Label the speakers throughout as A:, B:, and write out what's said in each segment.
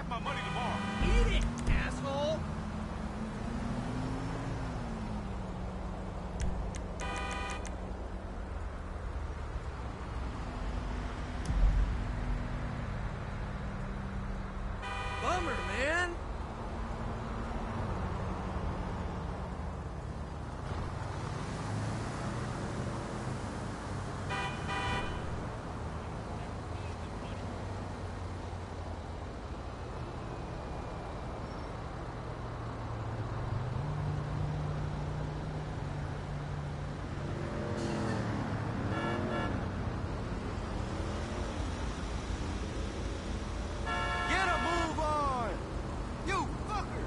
A: have my money tomorrow.
B: Eat it, asshole! Bummer, man.
A: Get a move on! You fucker!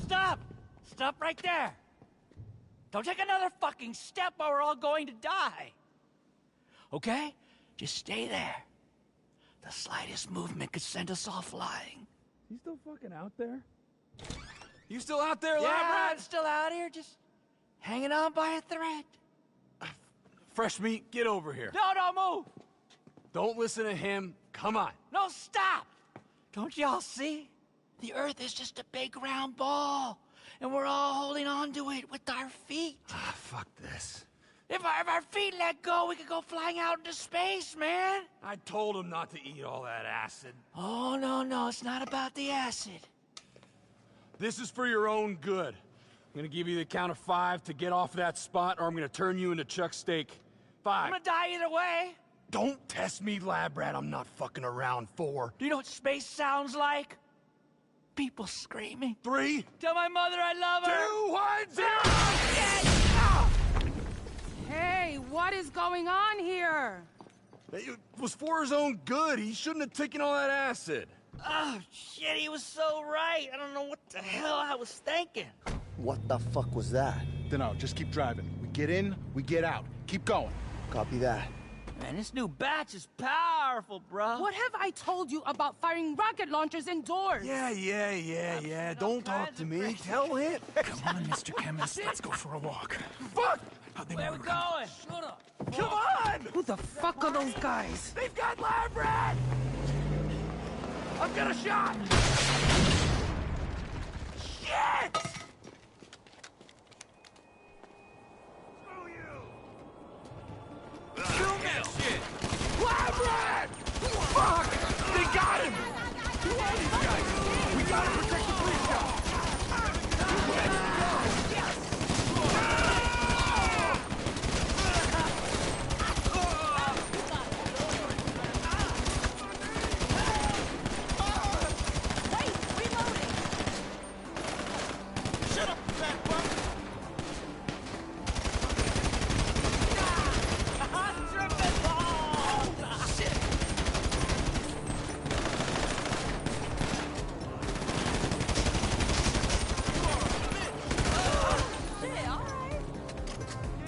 B: Stop! Stop right there! Don't take another fucking step or we're all going to die. Okay? Just stay there. The slightest movement could send us all flying.
C: He's still fucking out there?
A: You still out there,
B: Yeah,
A: lab
B: I'm still out here, just hanging on by a thread.
A: Fresh meat, get over here.
B: No, don't move!
A: Don't listen to him. Come on.
B: No, stop! Don't y'all see? The Earth is just a big round ball, and we're all holding on to it with our feet.
A: Ah, fuck this.
B: If our feet let go, we could go flying out into space, man!
A: I told him not to eat all that acid.
B: Oh, no, it's not about the acid.
A: This is for your own good. I'm gonna give you the count of 5 to get off that spot, or I'm gonna turn you into Chuck Steak. 5.
B: I'm gonna die either way.
A: Don't test me, lab rat. I'm not fucking around. 4.
B: Do you know what space sounds like? People screaming.
A: 3.
B: Tell my mother I love her.
A: 2, 1, 0.
B: Ah, shit!
D: Hey, what is going on here?
A: It was for his own good. He shouldn't have taken all that acid.
B: Oh, shit, he was so right. I don't know what the hell I was thinking.
E: What the fuck was that?
F: Dunno, just keep driving. We get in, we get out. Keep going.
E: Copy that.
B: Man, this new batch is powerful, bro.
D: What have I told you about firing rocket launchers indoors?
A: Yeah. Don't talk to me. Tell him.
C: Come on, Mr. Chemist, let's go for a walk.
A: Fuck!
B: Where are we going? Shut up.
A: Come on!
D: Who the fuck are those guys?
A: They've got lab rat! I've got a shot! Shit! Screw you! Kill that shit! Lab rat! Fuck! They got him! Who are these guys? We gotta protect the police car!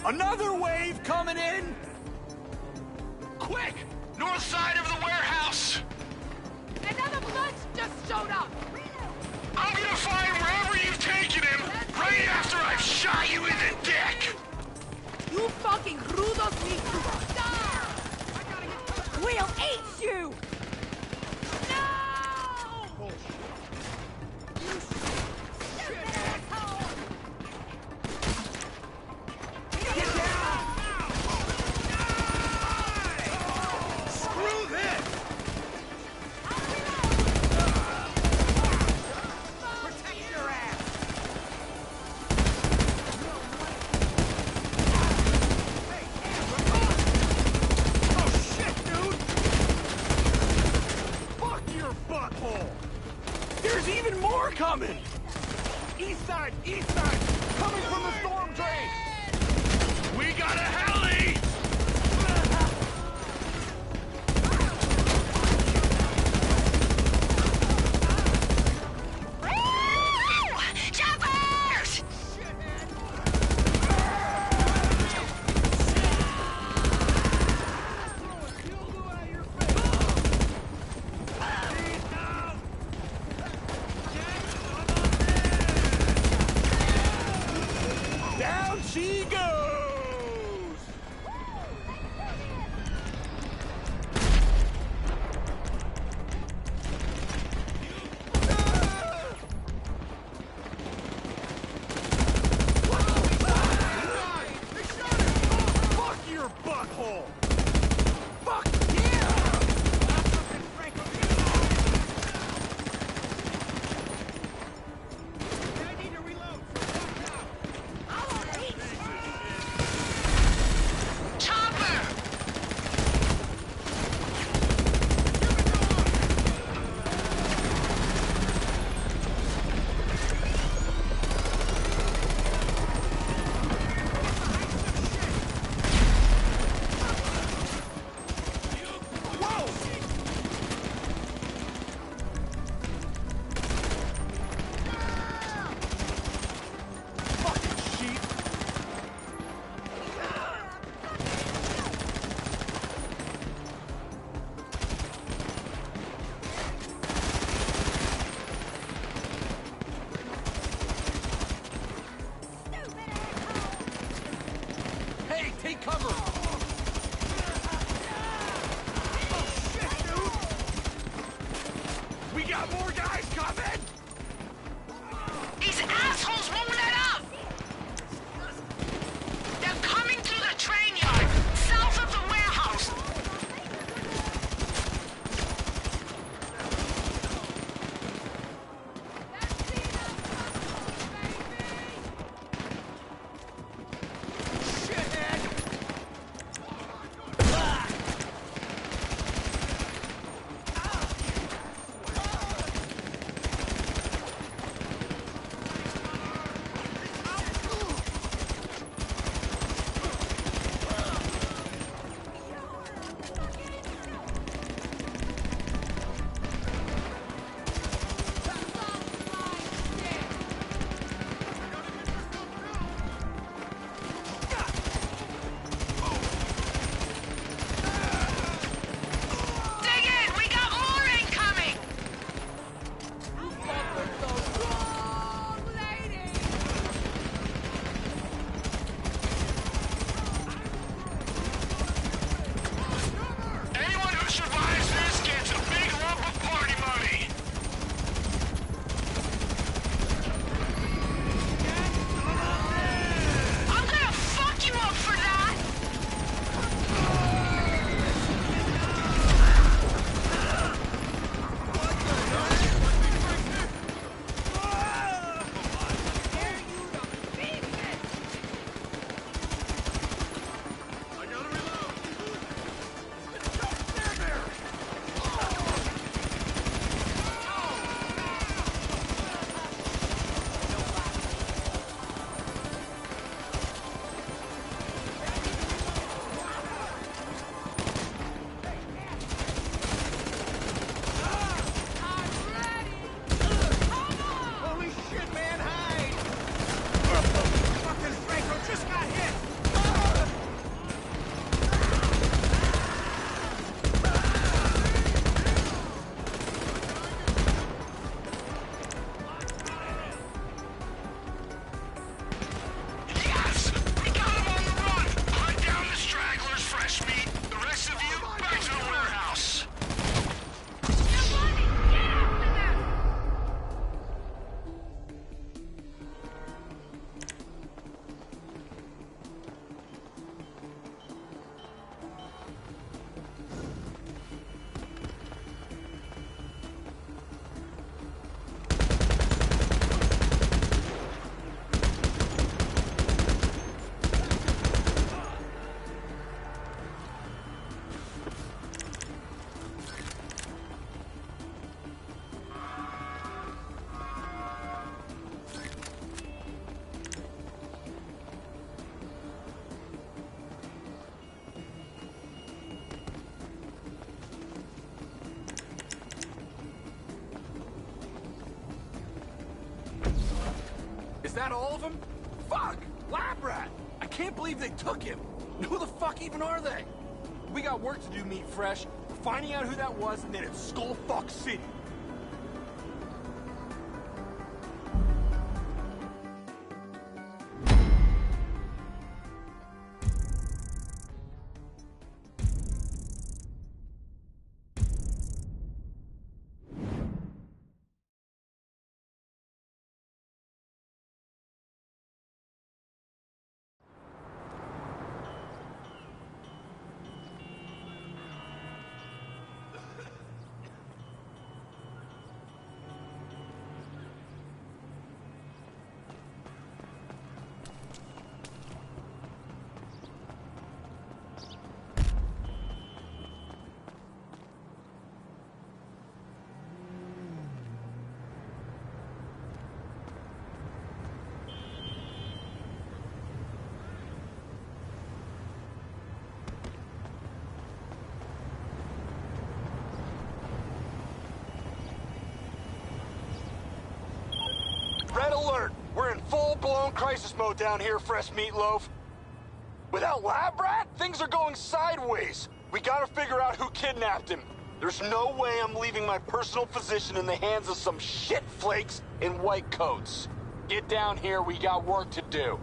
A: Another wave coming in! Quick! North side of the warehouse!
D: Another bunch just showed up!
A: I'm gonna find wherever you've taken him right after I've shot you in the dick!
D: You fucking rudos need to die!
A: side! East side! Coming from the storm drain! We got a heli!
G: Jumpers!
A: Down she goes! Fuck your butthole! Fuck yeah! I need to reload.
G: Chopper!
A: Fucking sheep! Hey, take cover! Oh shit, dude! We got more guys coming!
G: These assholes won't let up! They're coming through the train yard, south of the warehouse.
A: Shithead! Is that all of them? Fuck! Lab rat! I can't believe they took him! Who the fuck even are they? We got work to do, Meat Fresh. Finding out who that was, and then it's Skullfuck City. Red alert! We're in full-blown crisis mode down here, Fresh Meatloaf. Without Lab Rat, things are going sideways. We gotta figure out who kidnapped him. There's no way I'm leaving my personal physician in the hands of some shit flakes in white coats. Get down here, we got work to do.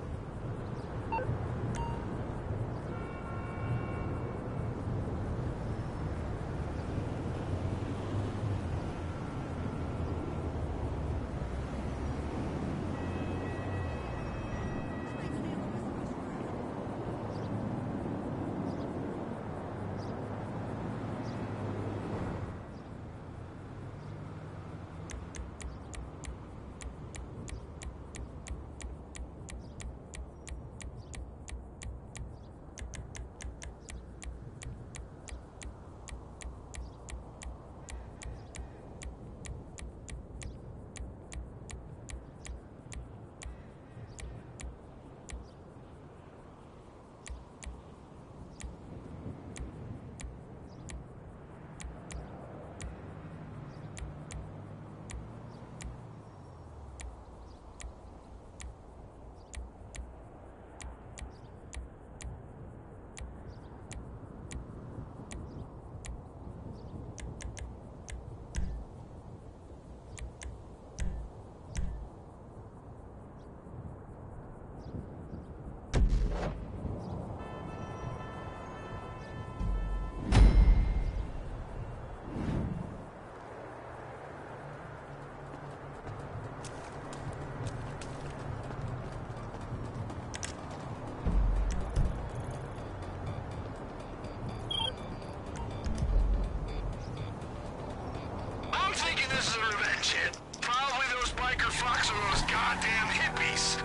G: This is a revenge hit. Probably those biker fucks are those goddamn hippies.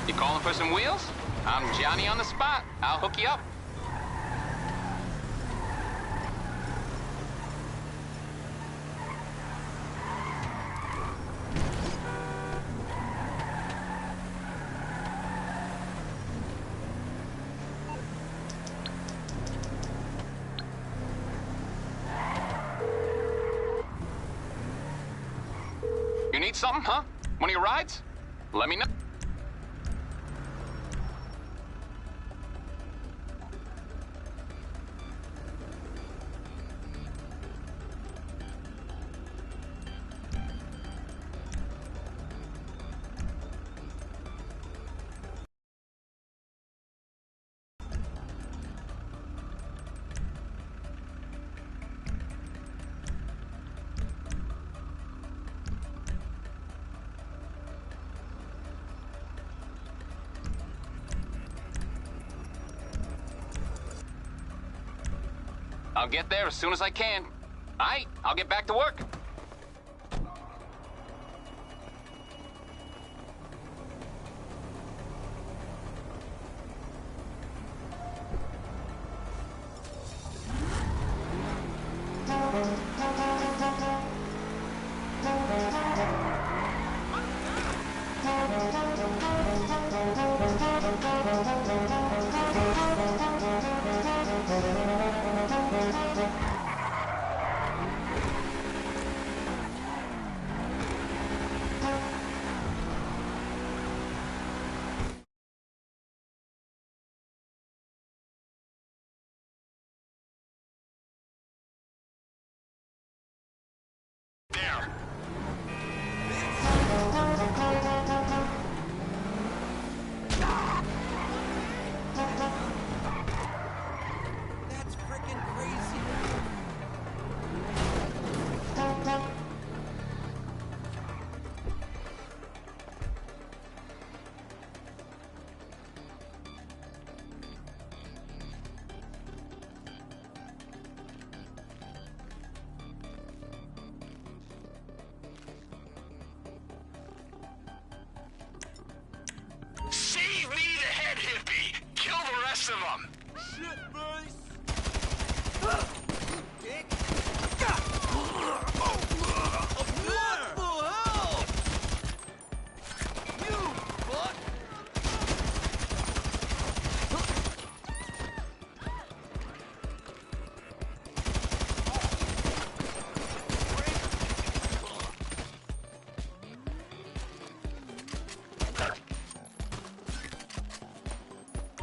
H: You calling for some wheels? I'm Johnny on the spot. I'll hook you up. You need something, huh? One of your rides? Let me know. I'll get there as soon as I can. All right, I'll get back to work.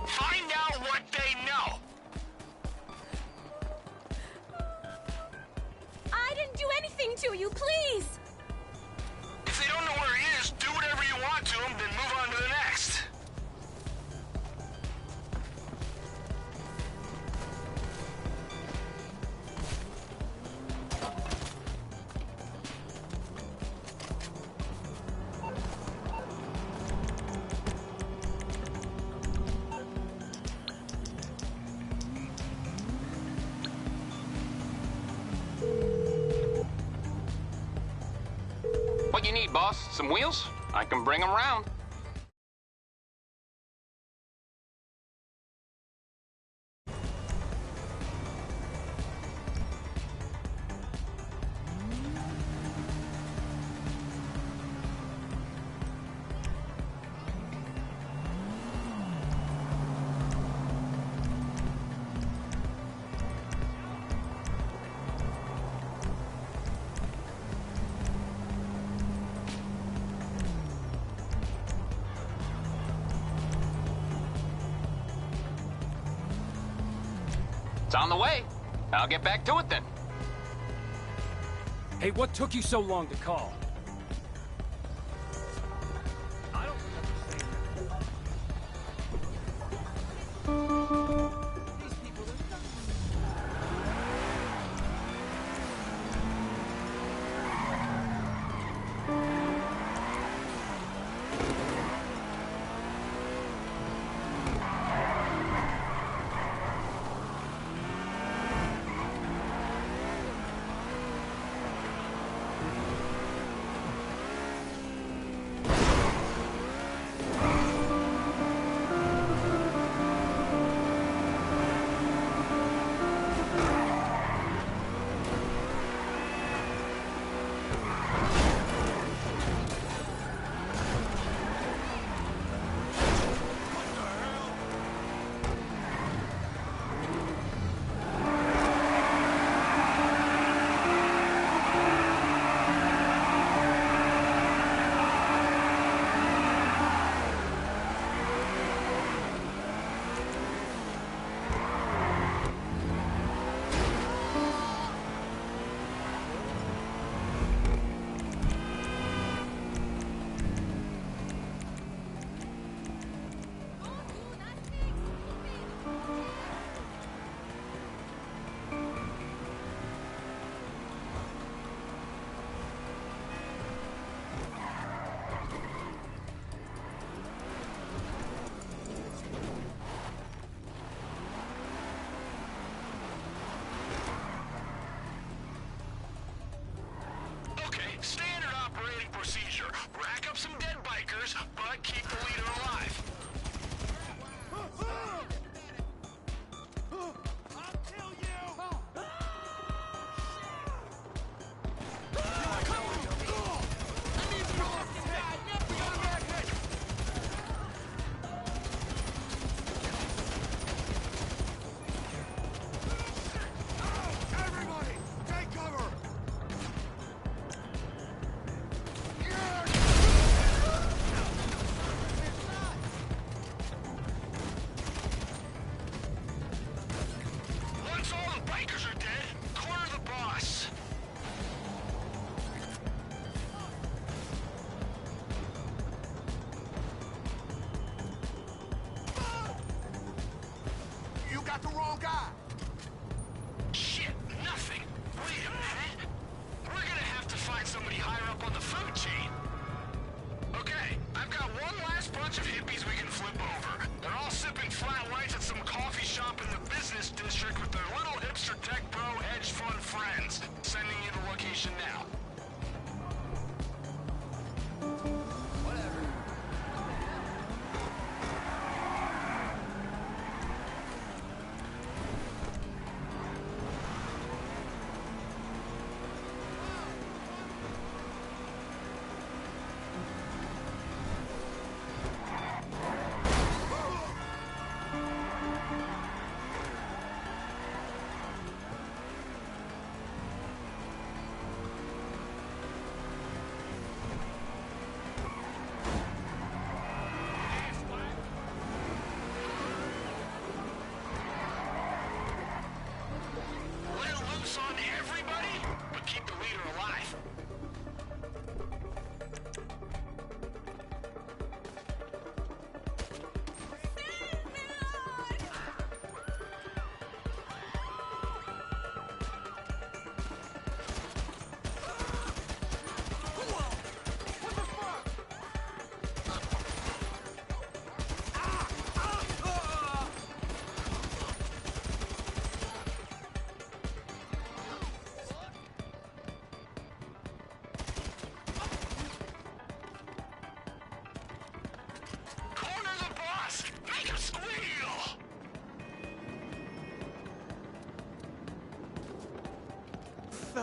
G: Find out what they know.
I: I didn't do anything to you, please!
G: If they don't know where he is, do whatever you want to him, then move on to the next.
H: What you need, boss? Some wheels? I can bring them round. It's on the way. I'll get back to it then.
J: Hey, what took you so long to call?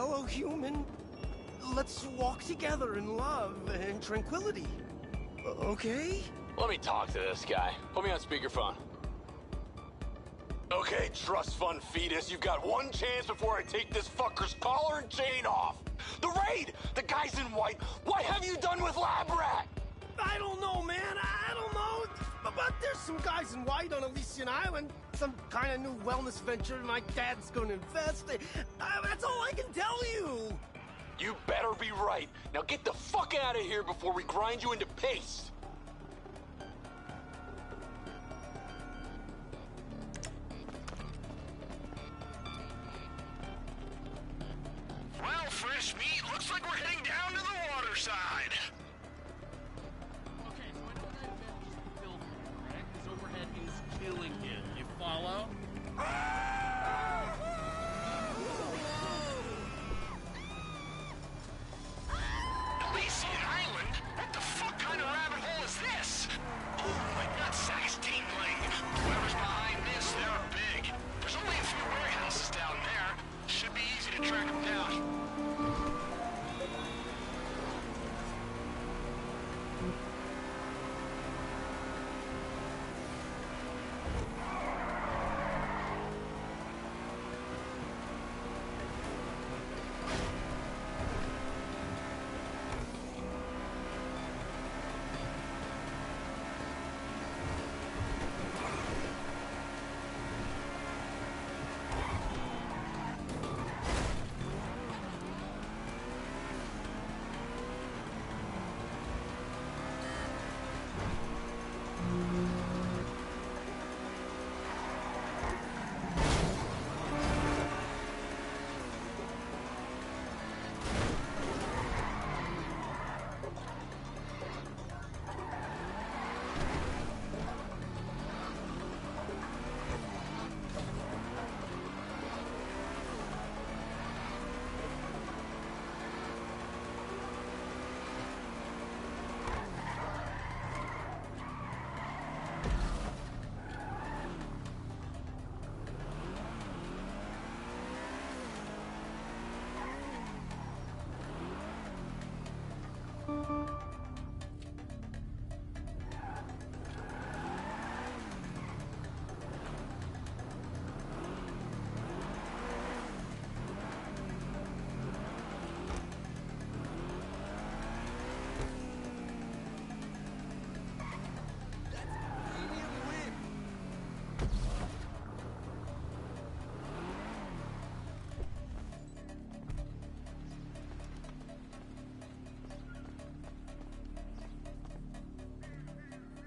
K: fellow human. Let's walk together in love and tranquility. Okay?
A: Let me talk to this guy. Put me on speakerphone. Okay, trust fund fetus, you've got one chance before I take this fucker's collar and chain off. The raid! The guy's in white. What have you done with Lab Rat?
K: I don't know, man. I don't know. But there's some guys in white on Elysian Island. Some kind of new wellness venture my dad's gonna invest. That's all I can tell you.
A: You better be right. Now get the fuck out of here before we grind you into paste.
G: Well, fresh meat, looks like we're heading down to the water side.
L: Okay, so I know that event is filled with, correct? This overhead is killing him. You follow?
G: Elysian Island? What the fuck kind of rabbit hole is this? Oh, my nutsack's tingling. Whoever's behind this, they're big. There's only a few warehouses down there. Should be easy to track them down.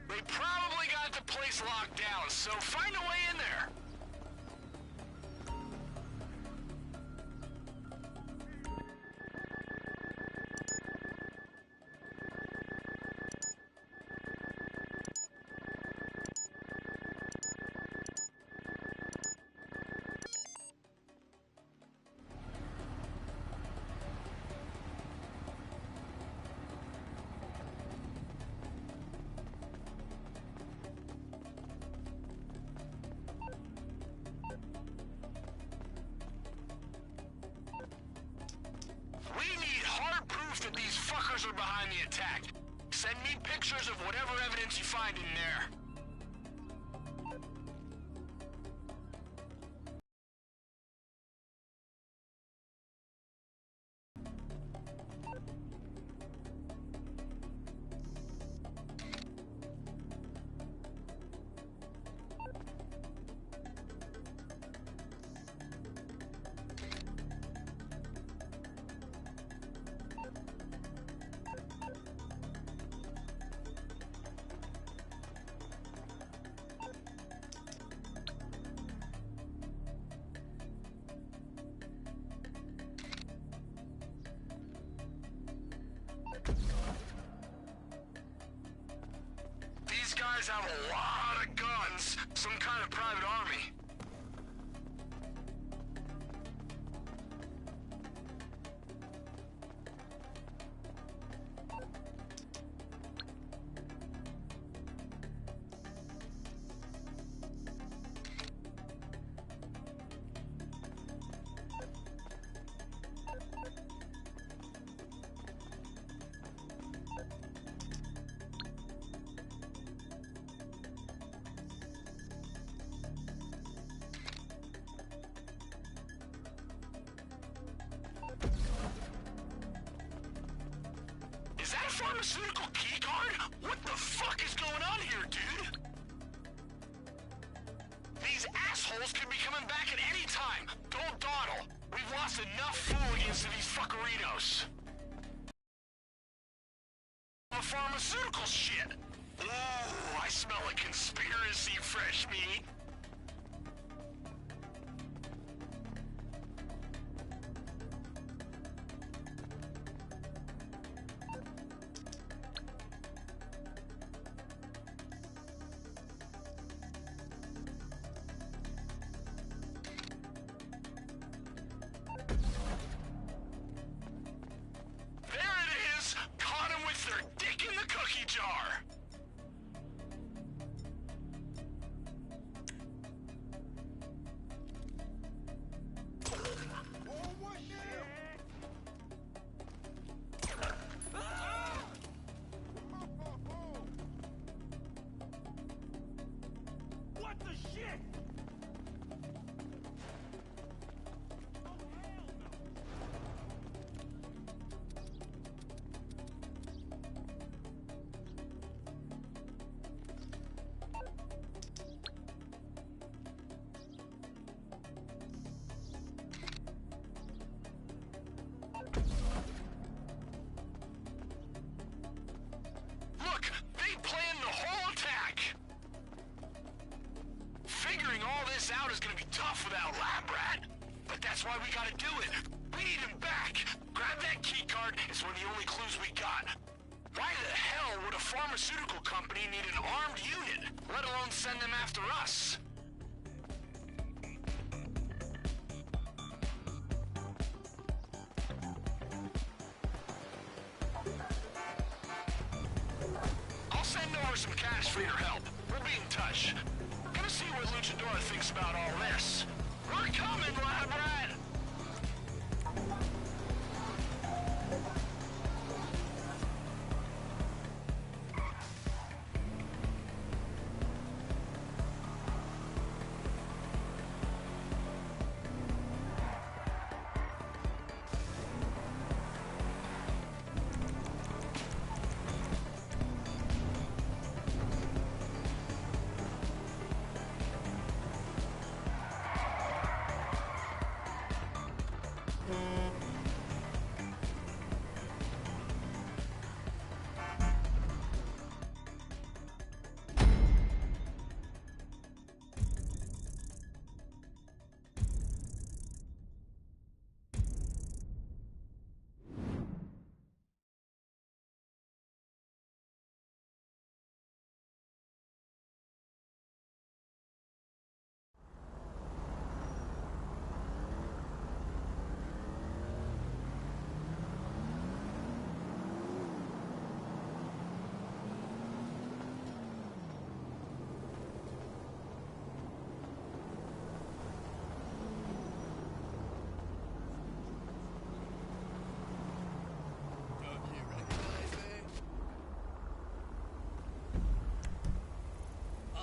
G: They probably got the place locked down, so find a way in there. We need hard proof that these fuckers are behind the attack. Send me pictures of whatever evidence you find in there. These guys have a lot of guns, some kind of private army. pharmaceutical keycard? What the fuck is going on here, dude? These assholes could be coming back at any time. Don't dawdle. We've lost enough fooligans to these fuckerinos. The pharmaceutical shit. Ooh, I smell a conspiracy, fresh meat. Out is gonna be tough without Lab Rat, but that's why we gotta do it. We need him back. Grab that keycard. It's one of the only clues we got. Why the hell would a pharmaceutical company need an armed unit, let alone send them after us? I'll send over some cash for your help. We'll be in touch. Gonna see what Luchadora thinks about all this. We're coming, Lab Rat!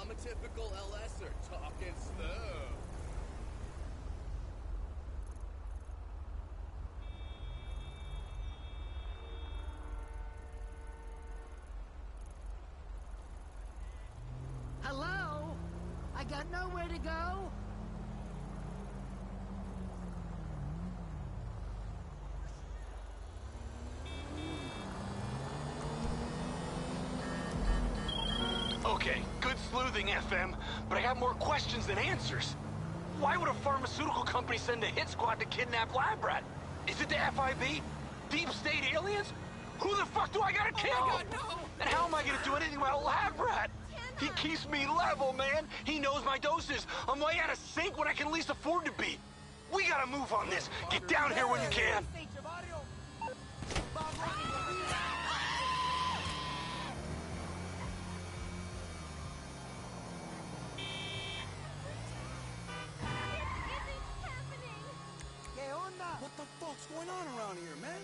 M: I'm a typical LSer, talking slow.
N: Hello? I got nowhere to go?
A: Okay, good sleuthing, FM, but I got more questions than answers. Why would a pharmaceutical company send a hit squad to kidnap Lab Rat? Is it the FIB? Deep State aliens? Who the fuck do I gotta kill?
N: Oh my God, no!
A: And how am I gonna do anything about Lab Rat? He keeps me level, man. He knows my doses. I'm way out of sync when I can least afford to be. We gotta move on this. Get down here when you can.
K: What the fuck's going on around here, man?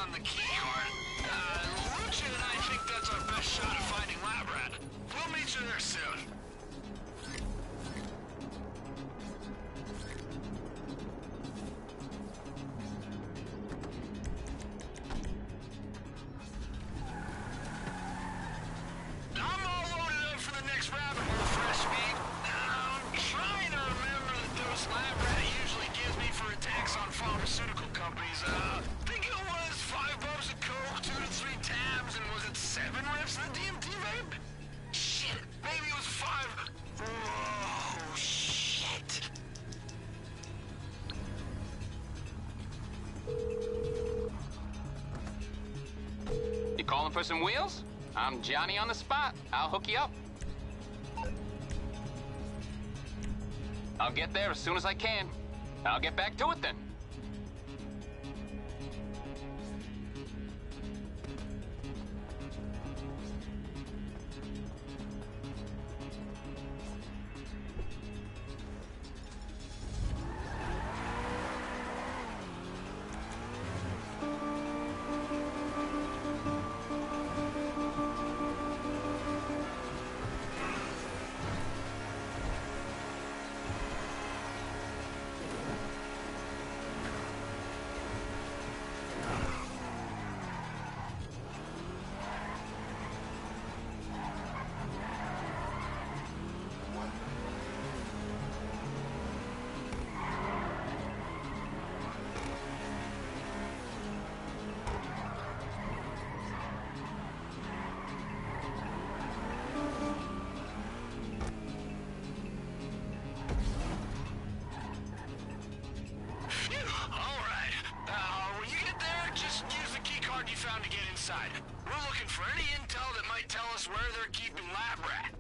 G: on the key card. Lucha and I think that's our best shot at finding Lab Rat. We'll meet you there soon. I'm all loaded up for the next rabbit hole, Fresh Meat. I'm trying to remember the dose Lab Rat usually gives me for attacks on pharmaceutical companies. I think it was 5 bubs of coke, 2 to 3 tabs, and was it 7 rips of the DMT vape? Shit, maybe it was 5. Oh, shit.
H: You calling for some wheels? I'm Johnny on the spot. I'll hook you up. I'll get there as soon as I can. I'll get back to it then.
G: You found to get inside. We're looking for any intel that might tell us where they're keeping Lab Rat.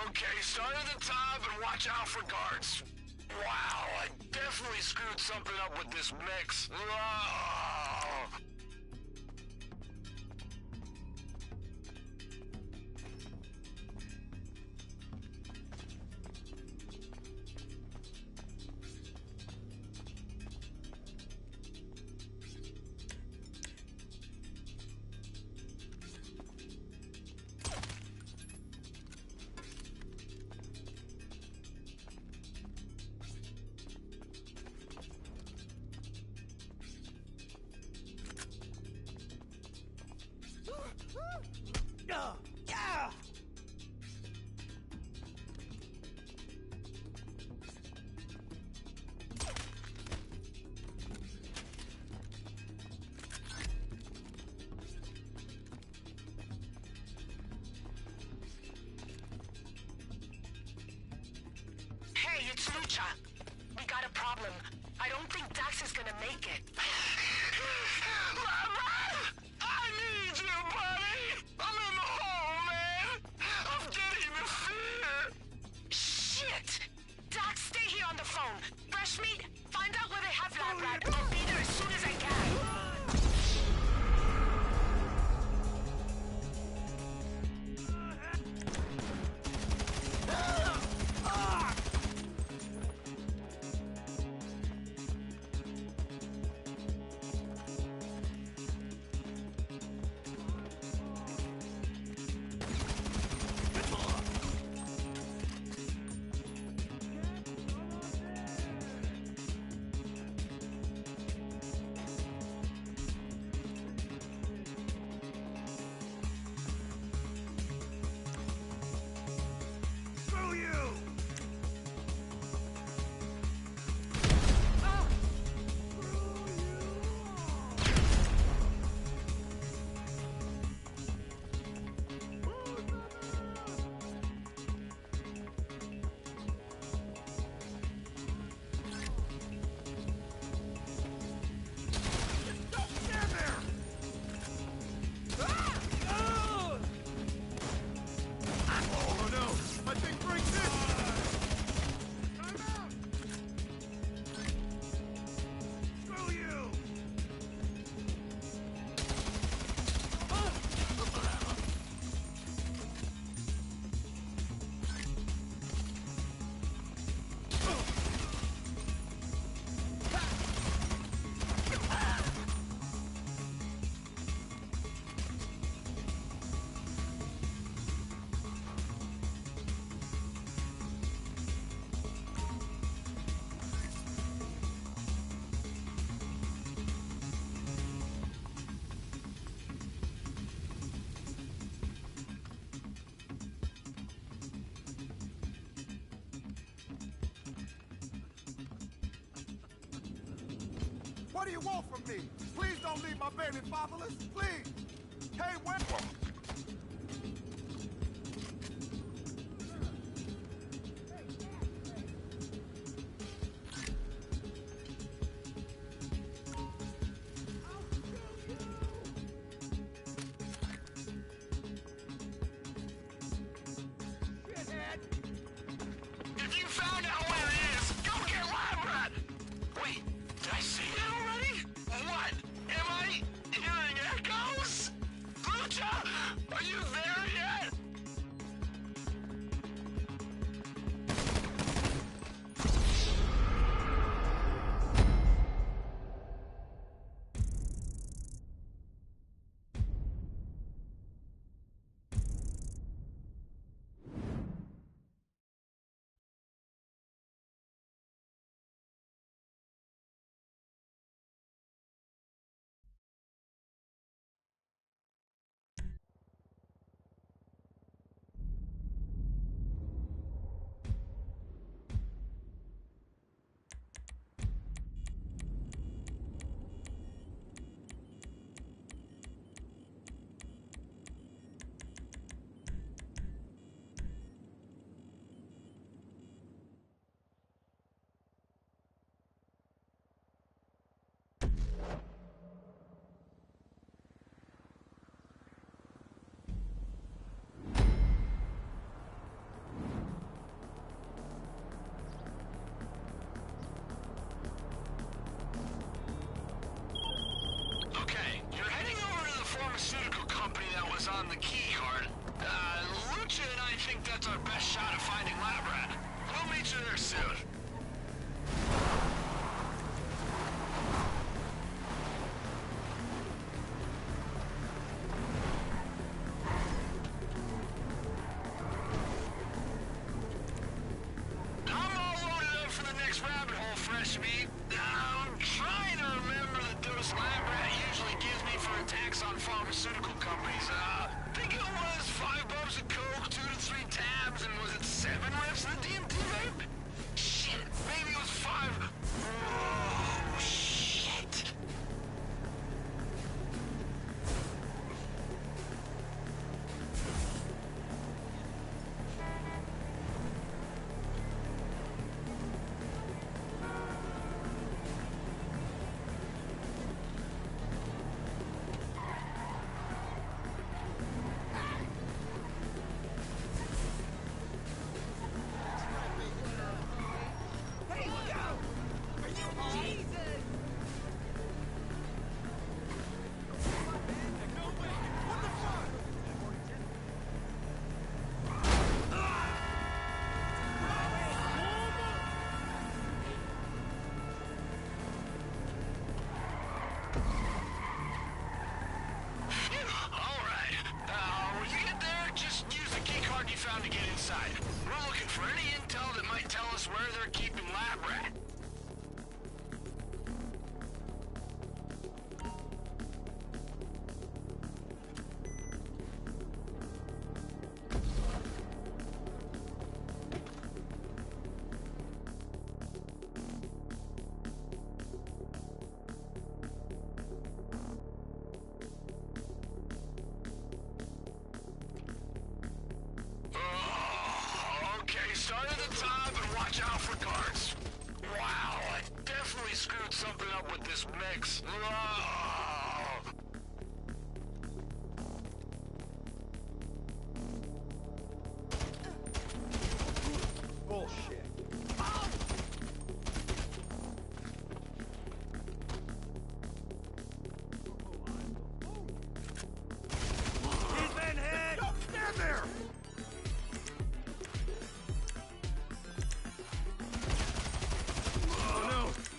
G: Okay, start at the top and watch out for guards. Wow, I definitely screwed something up with this mix. Oh.
B: Yeah!
O: Hey, it's Lucha. We got a problem. I don't think Dax is gonna make it.
G: I need you, buddy! I'm in the hole, man! I'm getting the fear!
O: Shit! Dax, stay here on the phone. Fresh Meat, find out where they have Lab Rat. I'll be there as soon as I can.
P: do you want from me? Please don't leave my baby fatherless, please. Hey, where?
G: If you found out where it is, go get Lab Rat! Wait, did I see it already? What? Am I hearing echoes? Lucha, are you there yet? Okay, you're heading over to the pharmaceutical company that was on the key card. Lucha and I think that's our best shot at finding Lab Rat. We'll meet you there soon. I'm all loaded up for the next rabbit hole, Fresh Meat. I'm trying to remember the dose Lab Rat usually gives me for attacks on pharmaceutical companies. I think it was 5 bumps of coke, 2 to 3 tabs, and was it 7 reps of the DMT vape? Shit, maybe it was 5. Oh, shit. To get inside. We're looking for any intel that might tell us where they're keeping Lab Rat. Start at the top and watch out for guards. Wow, I definitely screwed something up with this mix.
P: Bullshit.
K: He's been hit!
P: Stand there!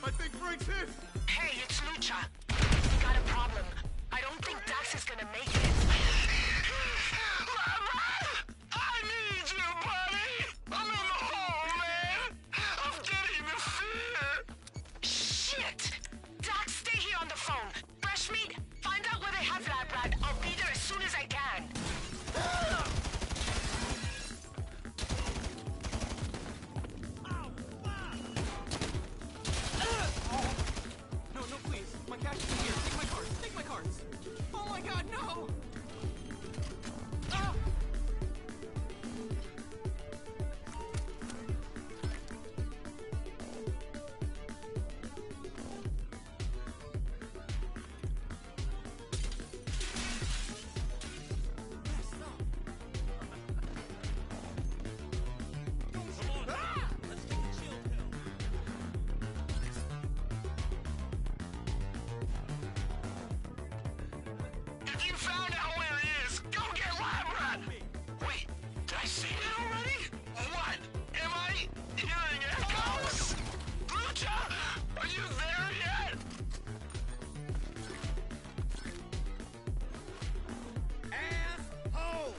P: I think Frank's hit!
O: Hey, it's Lucha. We got a problem. I don't think Dax is gonna make it.
G: I need you, buddy! I'm in the hole, man! I'm getting the fear!
O: Shit! Dax, stay here on the phone. Fresh Meat, find out where they have Lab Rat. I'll be there as soon as I can.
G: You found out where it is! Go get Lab Rat! Wait, did I say it already? What? Am I hearing echoes? Lucha! Are you there yet?
K: Asshole!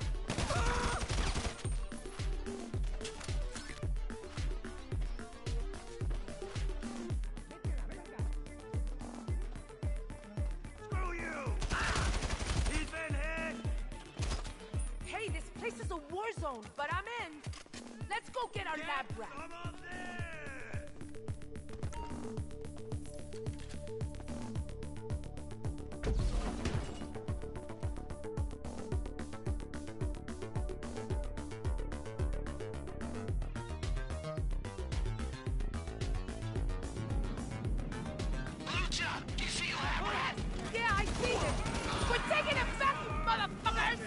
P: Screw you! He's been hit!
D: Hey, this place is a war zone, but I'm in. Let's go get our lab rat.
P: Some of this!
G: Lucha! You see Lab Rat?
D: Yeah, I see it. We're taking it back, you motherfuckers!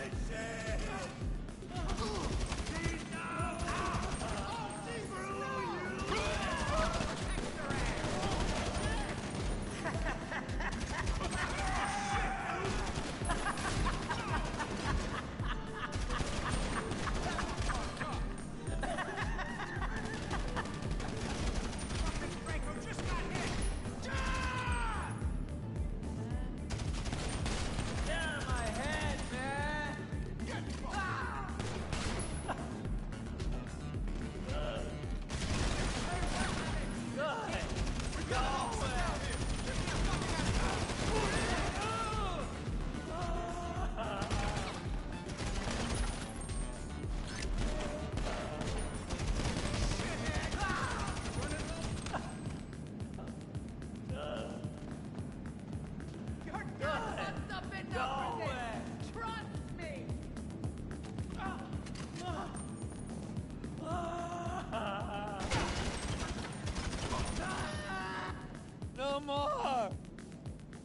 B: No more!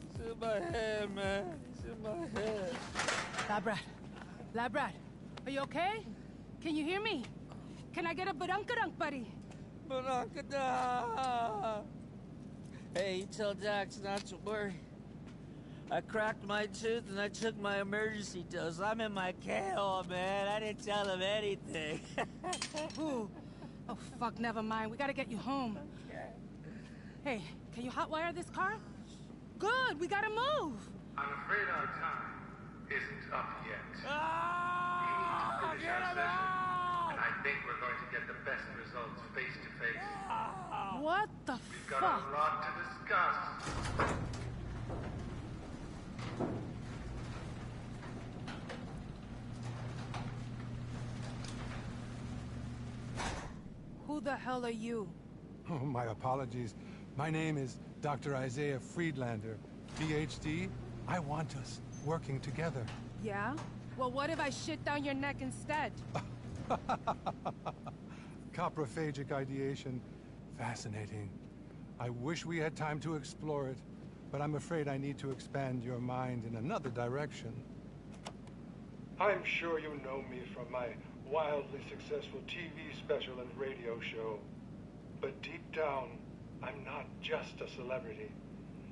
B: It's in my head, man. It's in my head.
D: Lab rat, are you okay? Can you hear me? Can I get a badunkadunk, buddy?
B: Badunkada! Hey, you tell Dax not to worry. I cracked my tooth and I took my emergency dose. I'm in my K-hole, man. I didn't tell him anything.
D: Ooh. Oh, fuck, never mind. We gotta get you home. Hey, can you hotwire this car? Good, we gotta move.
Q: I'm afraid our time isn't up yet.
B: Ah,
Q: we need to finish our session, and I think we're going to get the best results face to face.
D: What the
Q: We've got
D: fuck?
Q: a lot to discuss.
D: Who the hell are you?
R: Oh, my apologies. My name is Dr. Isaiah Friedlander, PhD. I want us working together.
D: Yeah? Well, what if I shit down your neck instead?
R: Coprophagic ideation. Fascinating. I wish we had time to explore it, but I'm afraid I need to expand your mind in another direction.
S: I'm sure you know me from my wildly successful TV special and radio show. But deep down, I'm not just a celebrity.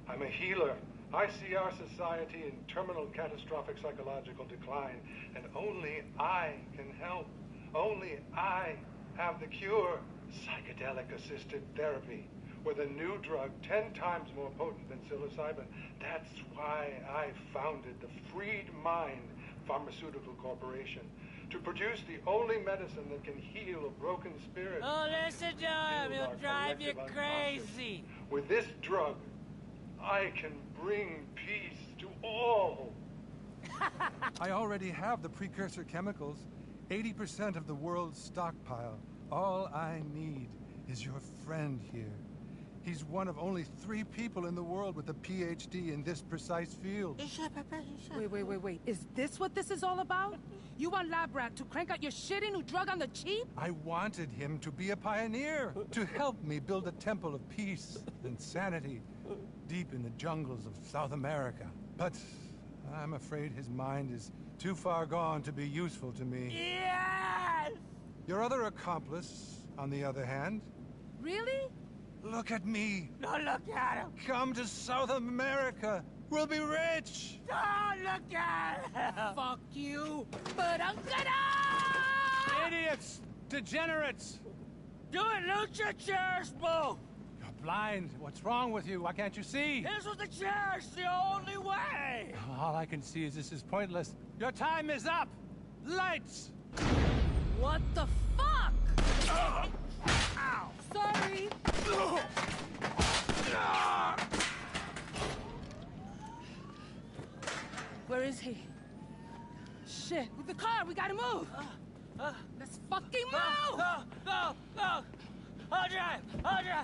S: I'm a healer. I see our society in terminal catastrophic psychological decline, and only I can help. Only I have the cure. Psychedelic-assisted therapy with a new drug 10 times more potent than psilocybin. That's why I founded the Freed Mind Pharmaceutical Corporation, to produce the only medicine that can heal a broken spirit.
B: Oh, listen to him.
S: Heal our
B: He'll drive you
S: collective
B: crazy.
S: unconscious. With this drug, I can bring peace to all.
R: I already have the precursor chemicals. 80% of the world's stockpile. All I need is your friend here. He's one of only 3 people in the world with a PhD in this precise field.
D: Wait. Is this what this is all about? You want Lab Rat to crank out your shitty new drug on the cheap?
R: I wanted him to be a pioneer, to help me build a temple of peace and sanity deep in the jungles of South America. But I'm afraid his mind is too far gone to be useful to me.
B: Yes!
R: Your other accomplice, on the other hand...
D: Really?
R: Look at me.
B: No, look at him.
R: Come to South America. We'll be rich!
B: Oh, look at him!
D: Fuck you! But I'm gonna!
R: Idiots! Degenerates!
B: Do it, Lucha! Chairs move!
R: You're blind. What's wrong with you? Why can't you see?
B: This was the chairs, the only way!
R: All I can see is this is pointless. Your time is up! Lights!
D: What the fuck? Ow! Sorry! Where is he? Shit, with the car, we gotta move! Let's fucking move!
B: Go! I'll drive! Okay,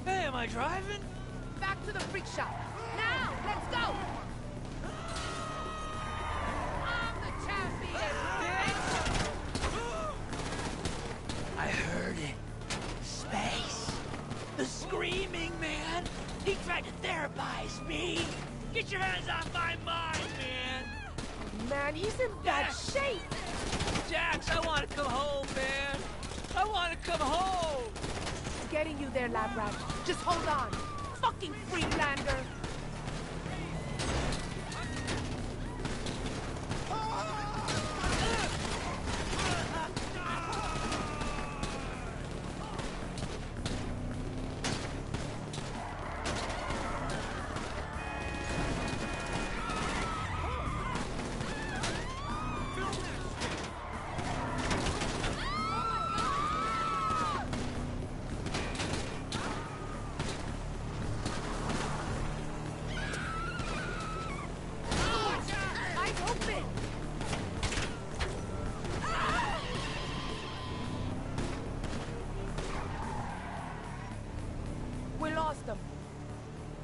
B: Hey, am I driving?
D: Back to the freak shop. Now, let's go! I'm the champion, bitch!
B: I heard it. Space. The screaming, man. He tried to therapize me. Get your hands off my mind, man.
D: Man, he's in bad shape.
B: Jax, I want to come home, man. I want to come home.
D: Getting you there, Lab Rat. Just hold on. Fucking Freelander.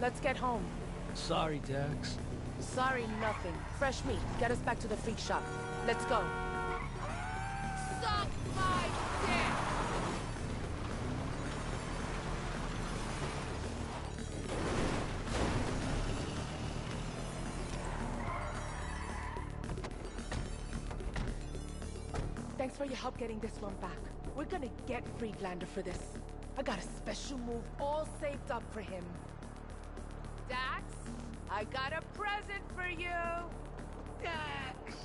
D: Let's get home.
B: Sorry, Dax.
D: Sorry, nothing. Fresh meat. Get us back to the freak shop. Let's go. Suck my dick! Thanks for your help getting this one back. We're gonna get Friedlander for this. I got a special move all saved up for him. Dax, I got a present for you! Dax!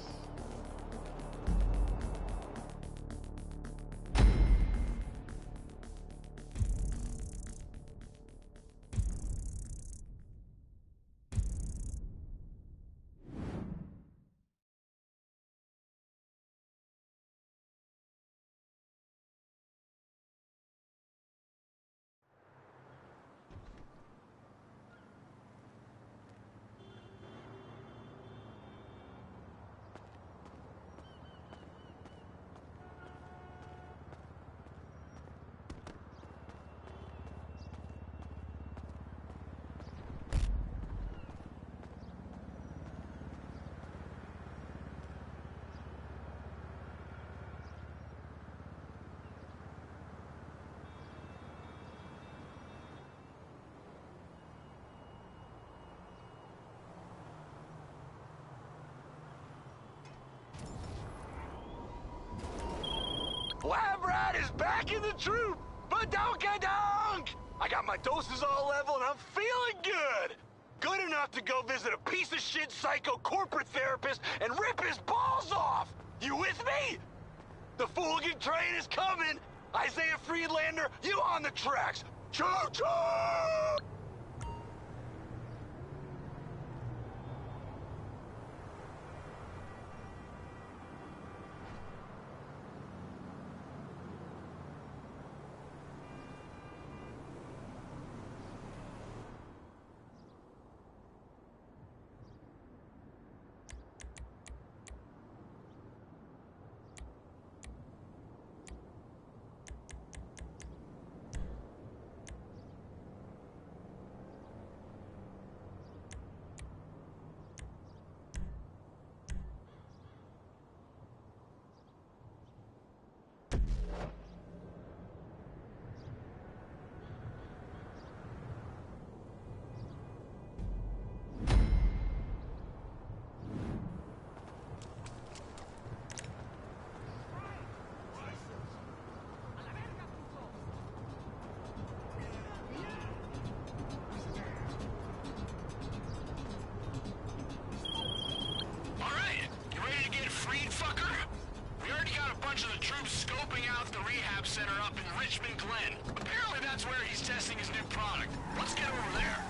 A: Lab Rat is back in the troop! Badonka-donk! I got my doses all level and I'm feeling good! Good enough to go visit a piece of shit psycho corporate therapist and rip his balls off! You with me? The Fooligan train is coming! Isaiah Friedlander, you on the tracks! Choo-choo!
G: Richmond Glen. Apparently that's where he's testing his new product. Let's get over there.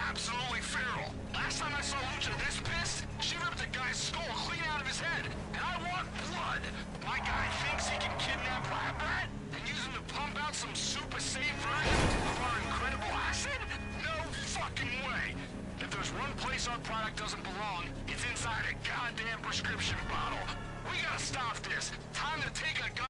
G: Absolutely feral. Last time I saw Lucha this pissed, she ripped a guy's skull clean out of his head. And I want blood. My guy thinks he can kidnap Lab Rat and use him to pump out some super safe version of our incredible acid? No fucking way. If there's one place our product doesn't belong, it's inside a goddamn prescription bottle. We gotta stop this. Time to take a gun.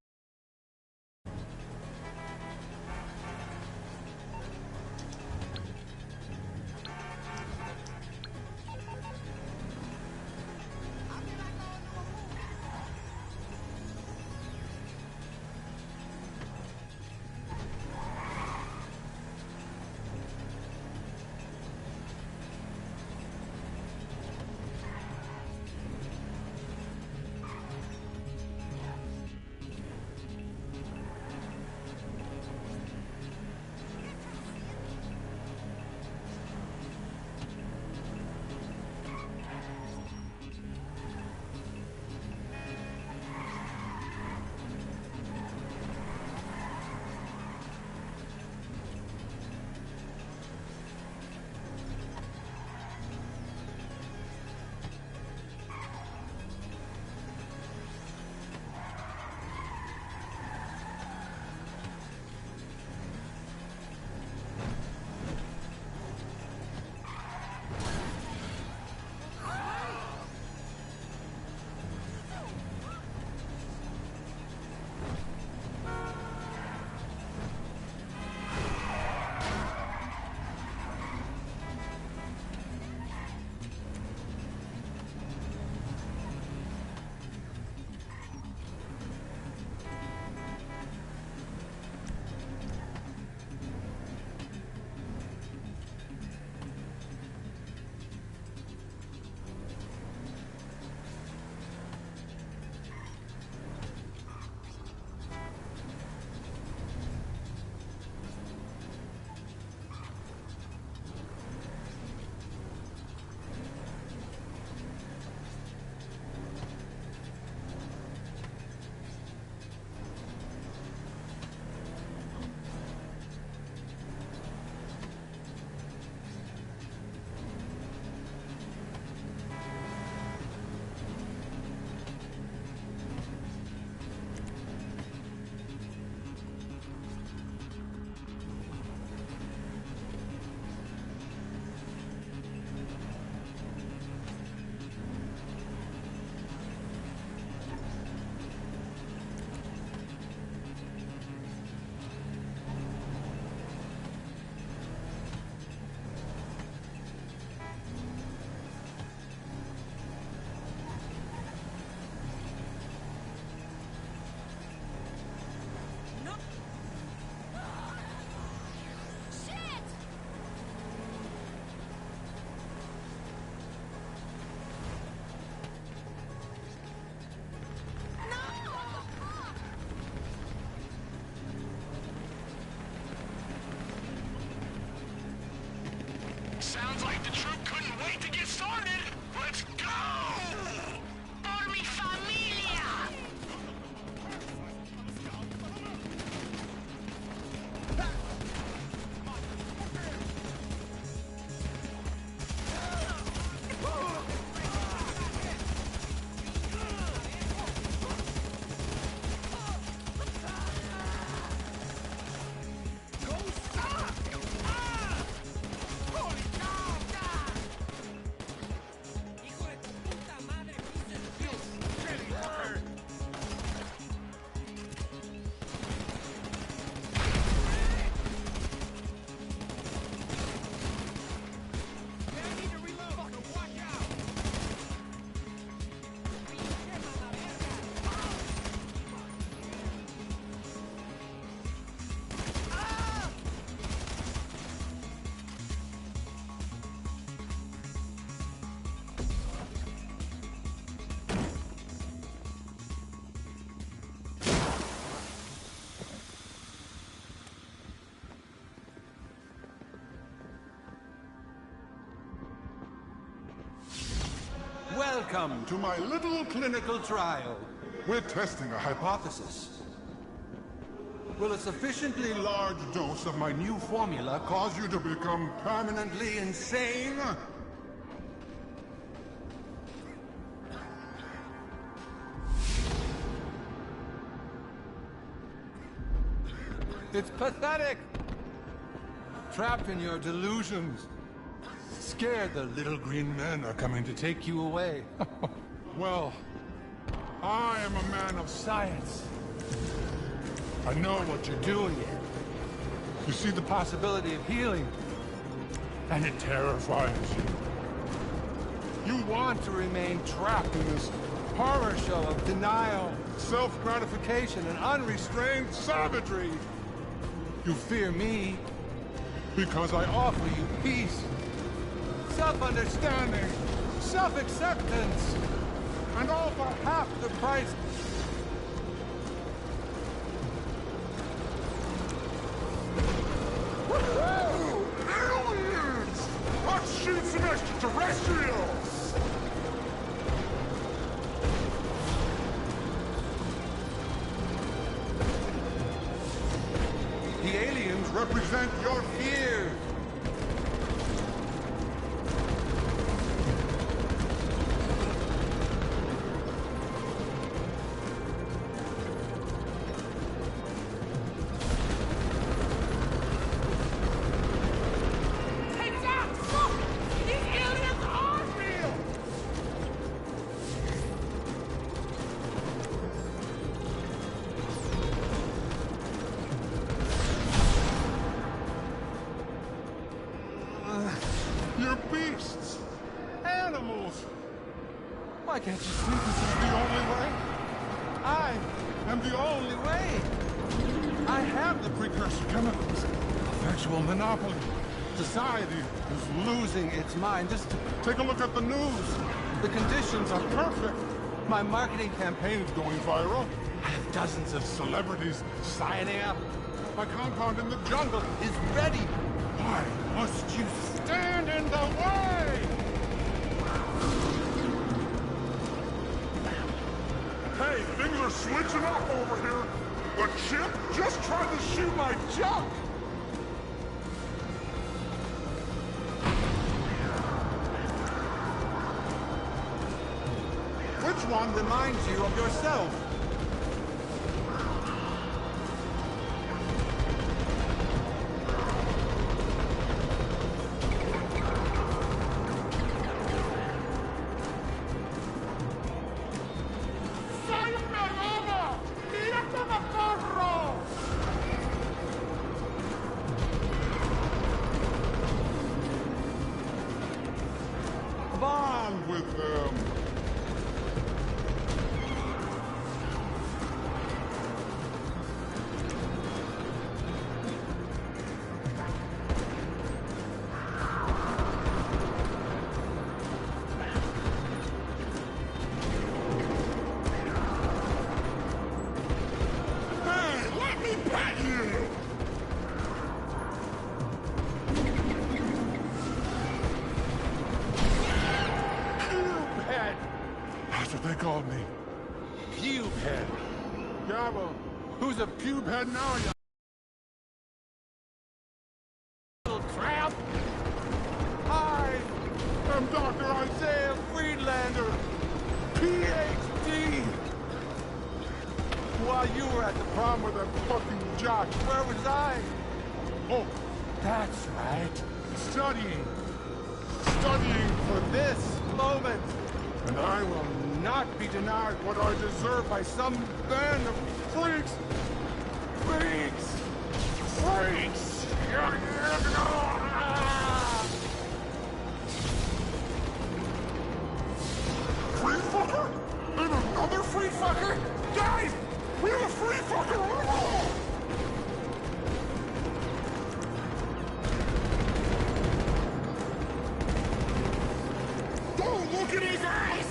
G: Sounds like the troop couldn't wait to get started. Let's go! Por mi familia!
K: Go stop! Ah! Holy cow!
R: Welcome to my little clinical trial. We're testing a hypothesis. Will a sufficiently large dose of my new formula cause you to become permanently insane? It's pathetic! Trapped in your delusions. Scared the little green men are coming to take you away. Well, I am a man of science. I know what you're doing. You see the possibility of healing, and it terrifies you. You want to remain trapped in this horror show of denial, self-gratification, and unrestrained savagery. You fear me because I offer you peace, self-understanding, self-acceptance, and all for half the price. Woo! Aliens! Let's shoot some extraterrestrials! The aliens represent your fear. You're beasts! Animals! Why can't you see this is the only way? I am the only way! I have the precursor chemicals. A virtual monopoly. Society is losing its mind. Just take a look at the news. The conditions are perfect. My marketing campaign is going viral. I have dozens of celebrities signing up. My compound in the jungle is ready. Why must you stand in the way? Hey, things are switching up over here. The chip just tried to shoot my junk. Which one reminds you of yourself? Bond with them. Hey, let me pet you! That's what they called me. Pube head. Yeah, well, who's a pube head now, you little tramp? I am Dr. Isaiah Friedlander, PhD. While you were at the prom with that fucking jock, where was I? Oh, that's right. Studying for this moment. And I will not be denied what I deserve by some band of freaks. Freaks! Freaks! Free fucker? And another free fucker? Guys! We have a free fucker! Don't look at his eyes!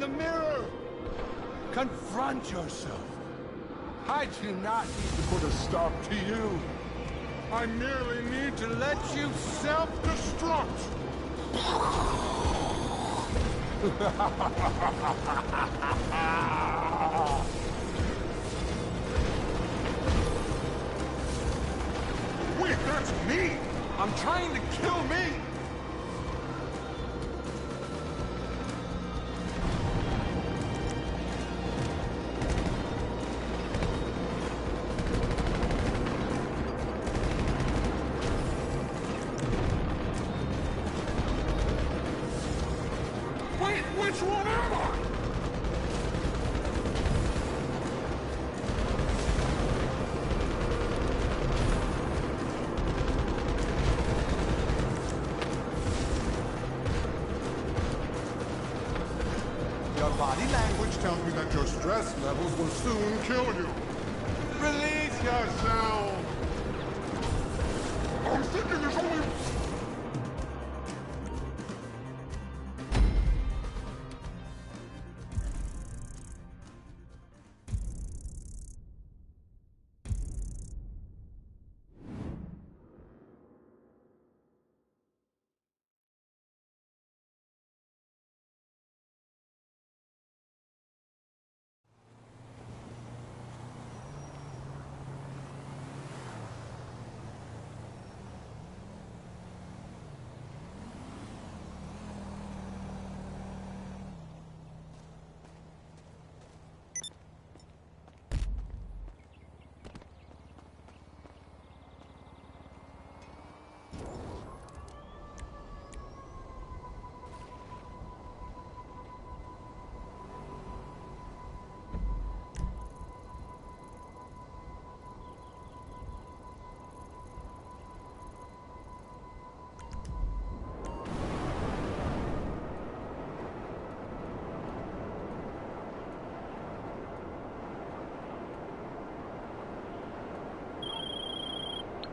F: the mirror!
R: Confront yourself.
F: I do not need to put a stop to you. I merely need to let you self-destruct. Wait, that's me! I'm trying to kill me! Wait, which one am I? Your body language tells me that your stress levels will soon kill you. Release yourself! I'm thinking there's only...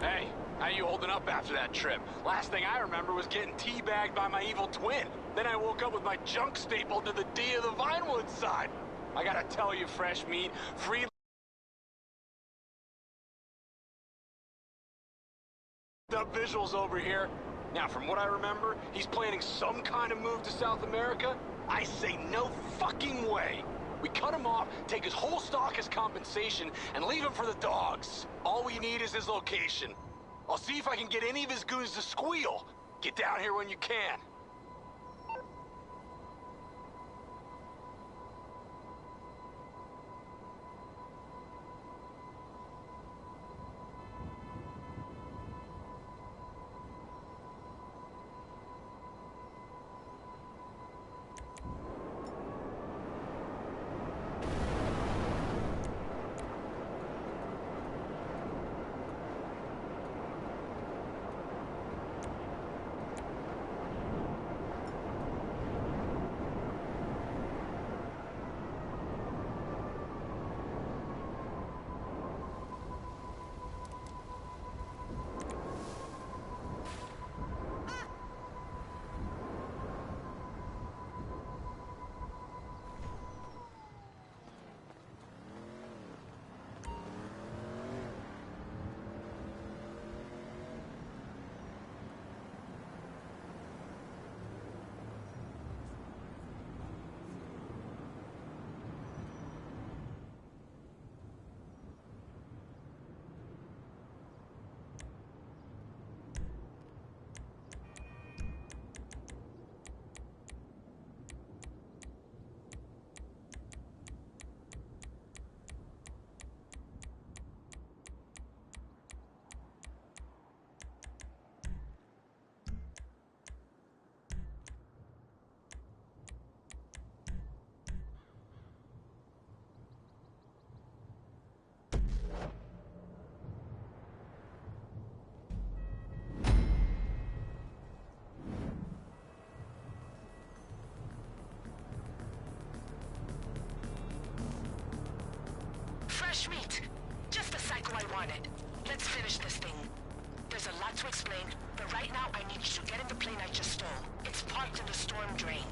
A: Hey, how you holding up after that trip? Last thing I remember was getting teabagged by my evil twin. Then I woke up with my junk stapled to the D of the Vinewood side. I gotta tell you, Fresh Meat, free the visuals over here. Now, from what I remember, he's planning some kind of move to South America. I say no fucking way. We cut him off, take his whole stock as compensation, and leave him for the dogs. All we need is his location. I'll see if I can get any of his goons to squeal. Get down here when you can.
O: Fresh meat. Just the cycle I wanted. Let's finish this thing. There's a lot to explain, but right now I need you to get in the plane I just stole. It's parked in the storm drain.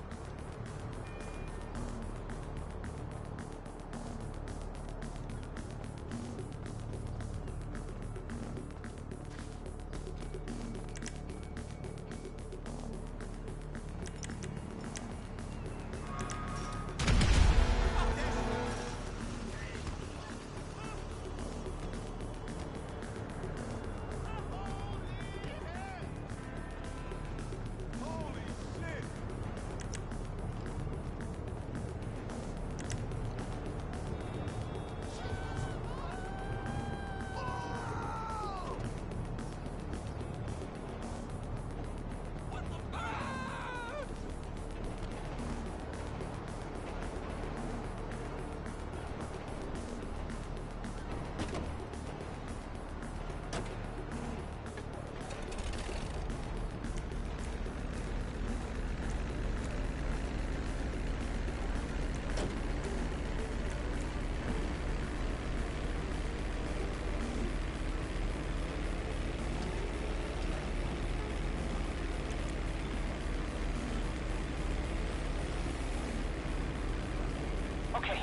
O: Okay,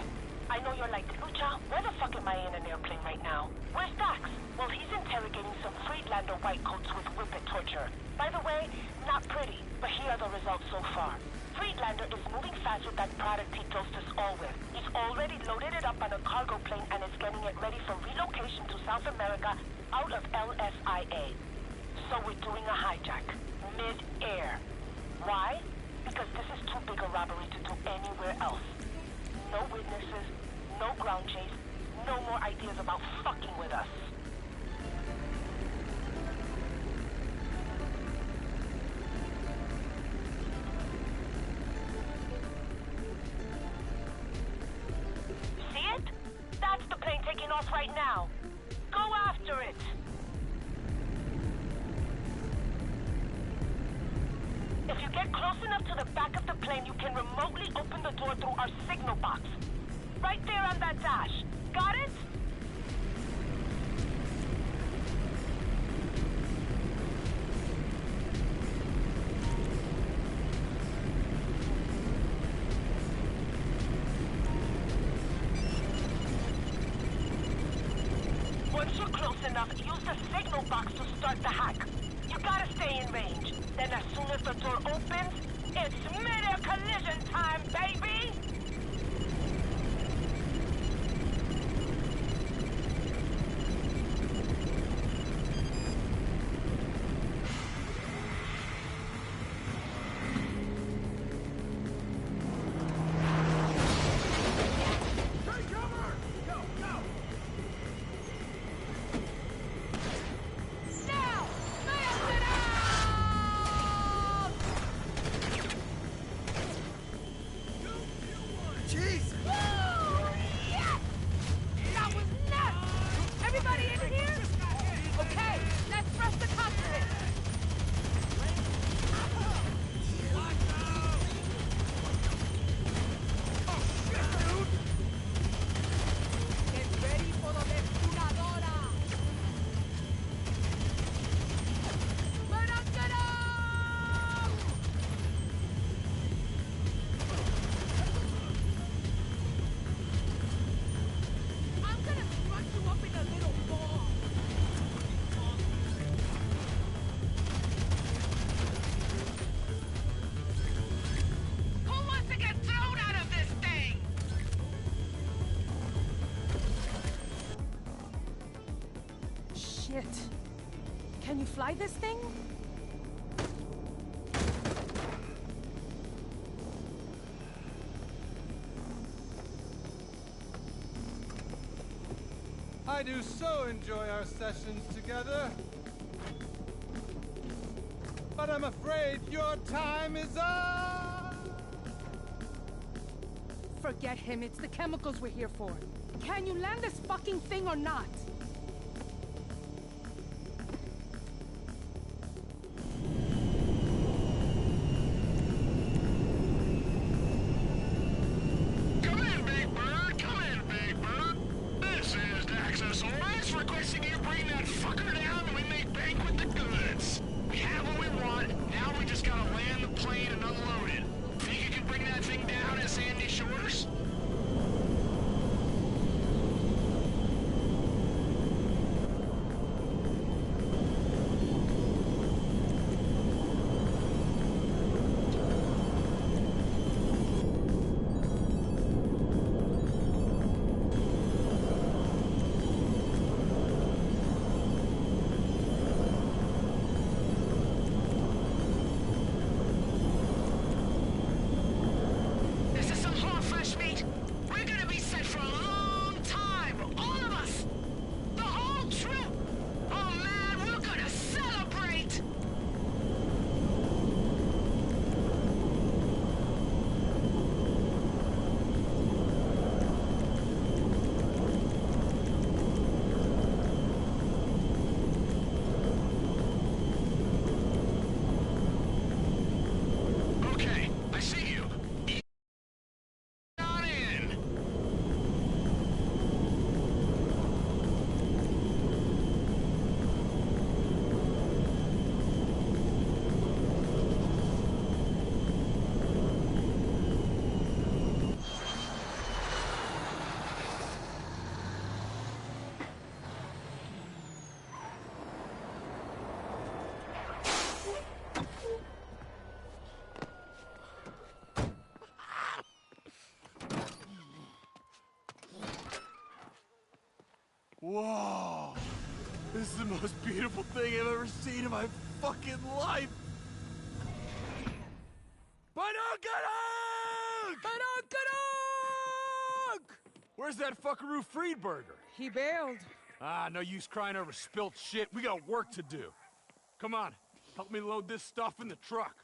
O: I know you're like, Lucha, where the fuck am I in an airplane right now? Where's Dax? Well, he's interrogating some Friedlander whitecoats with whippet torture. By the way, not pretty, but here are the results so far. Friedlander is moving fast with that product he dosed us all with. He's already loaded it up on a cargo plane and is getting it ready for relocation to South America out of LSIA. So we're doing a hijack, mid-air. Why? Because this is too big a robbery to do anywhere else. No witnesses, no ground chase, no more ideas about fucking with us. See it? That's the plane taking off right now. Go after it! If you get close enough to the back of the plane, you can remotely open the door through our signal box. Right there on that dash. Got it? Once you're close enough, use the signal box to start the hack. You gotta stay in range. Then as soon as the door opens, it's mid-air collision time, baby!
D: Can you fly this thing?
R: I do so enjoy our sessions together. But I'm afraid your time is up!
D: Forget him, it's the chemicals we're here for. Can you land this fucking thing or not?
A: the most beautiful thing I've ever seen in my fucking life. Badunk-a-dunk!
D: Badunk-a-dunk!
A: Where's that fuckaroo Friedberger?
D: He bailed.
A: Ah, no use crying over spilt shit. We got work to do. Come on, help me load this stuff in the truck.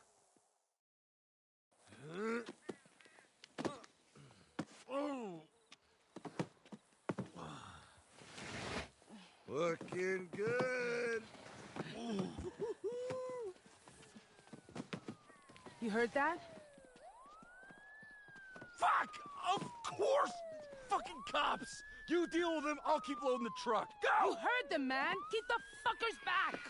A: Oh.
P: Looking good.
D: You heard that?
A: Fuck! Of course! Fucking cops! You deal with them, I'll keep loading the truck. Go!
D: You heard them, man! Keep the fuckers back!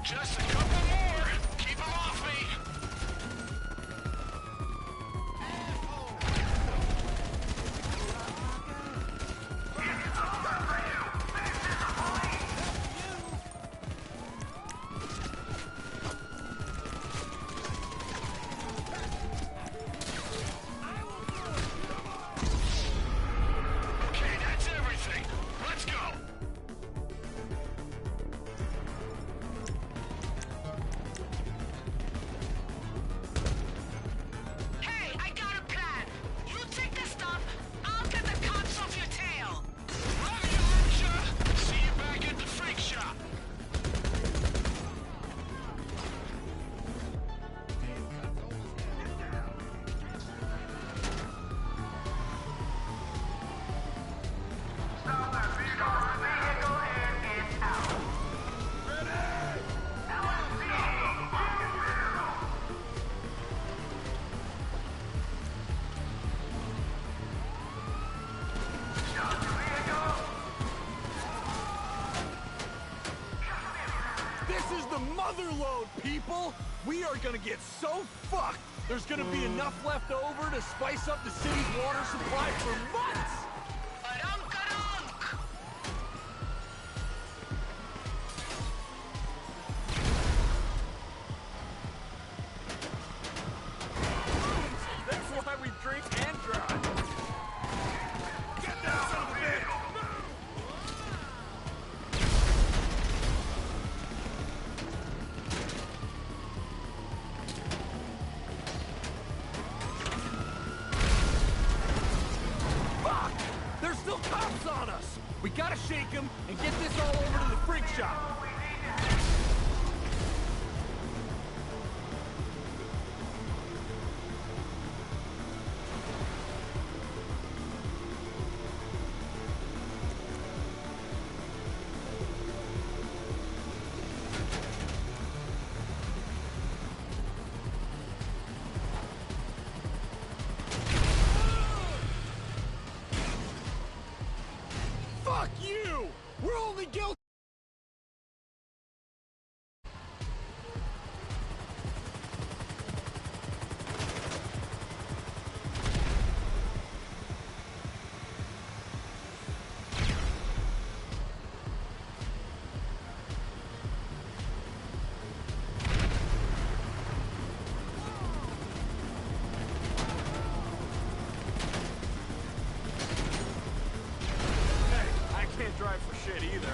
G: Just a couple more. Keep them off me. Okay, that's everything. Let's go.
A: Motherload, people! We are gonna get so fucked, there's gonna be enough left over to spice up the city's water supply for months! That's why we drink and drive. Get down, son of a bitch! We gotta shake him and get this all over to the freak shop. Fuck you! We're only guilty. Drive for shit either.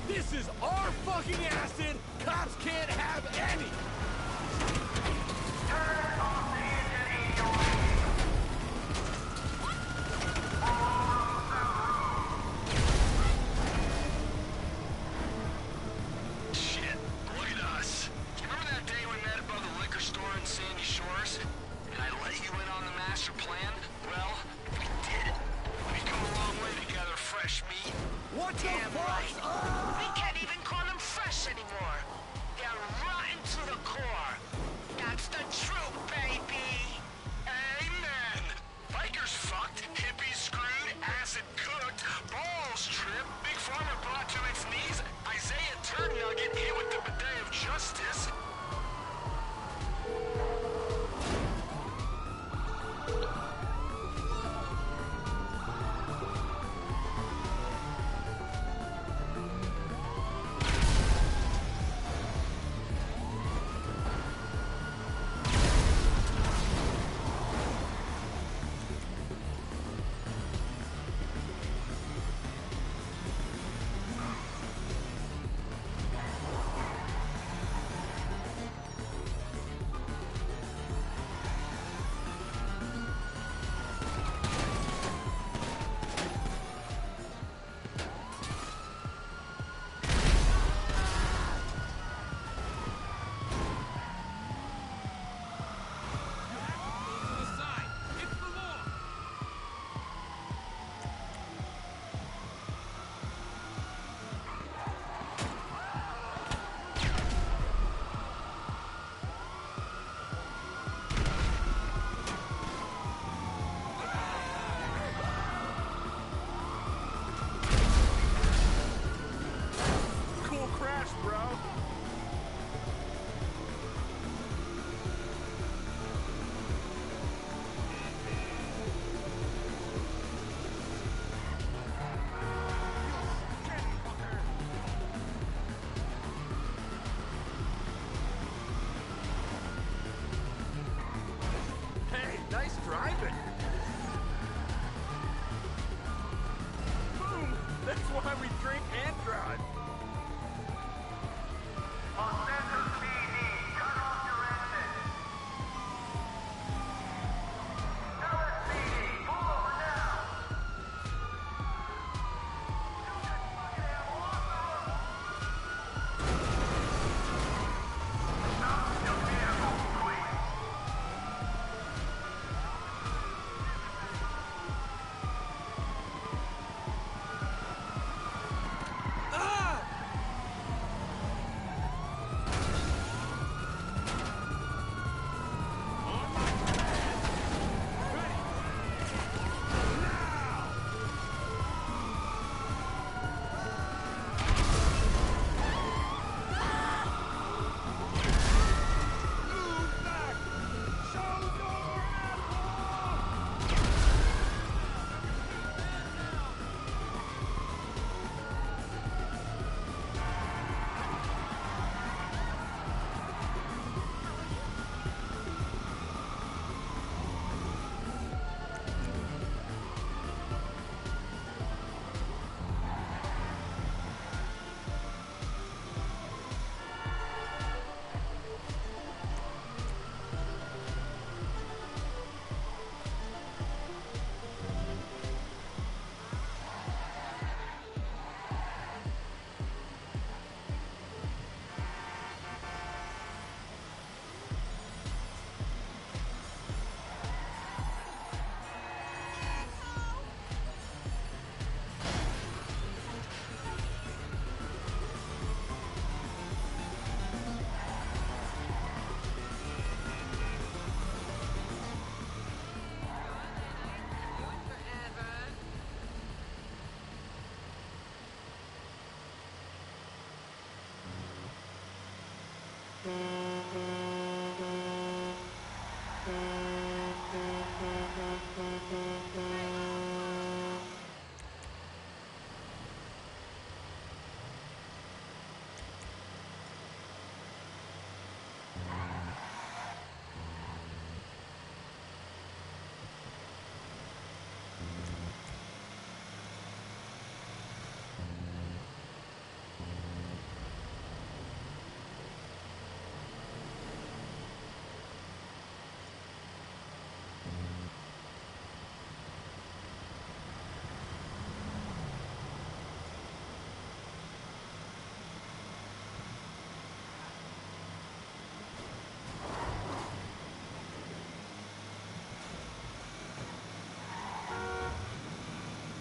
A: This is our fucking acid. Cops can't have any. Turn off the engine,
G: Shit, look at us. Remember that day we met above the liquor store in Sandy Shores? And I let you in on the master plan? Well, we did it. We've come a long way together, fresh meat.
A: What the
G: Damn
A: fuck?
G: right. We can't even call them fresh anymore. They're rotten to the core. That's the truth, baby. Amen. Bikers fucked, hippies screwed, acid cooked, balls tripped, Big Pharma brought to its knees, Isaiah Turd Nugget hit with the bidet of justice.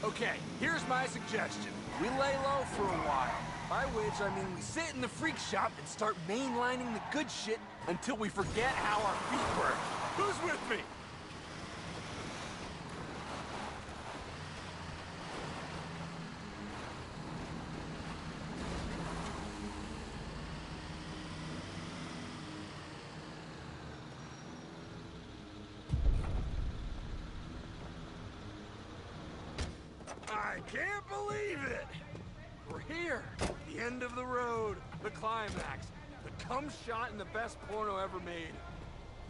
T: Okay, here's my suggestion. We lay low for a while. By which, I mean we sit in the freak shop and start mainlining the good shit until we forget how our feet work. Who's with me? I can't believe it! We're here! The end of the road, the climax, the cum shot in the best porno ever made.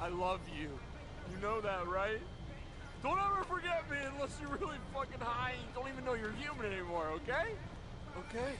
T: I love you. You know that, right? Don't ever forget me unless you're really fucking high and you don't even know you're human anymore, okay? Okay?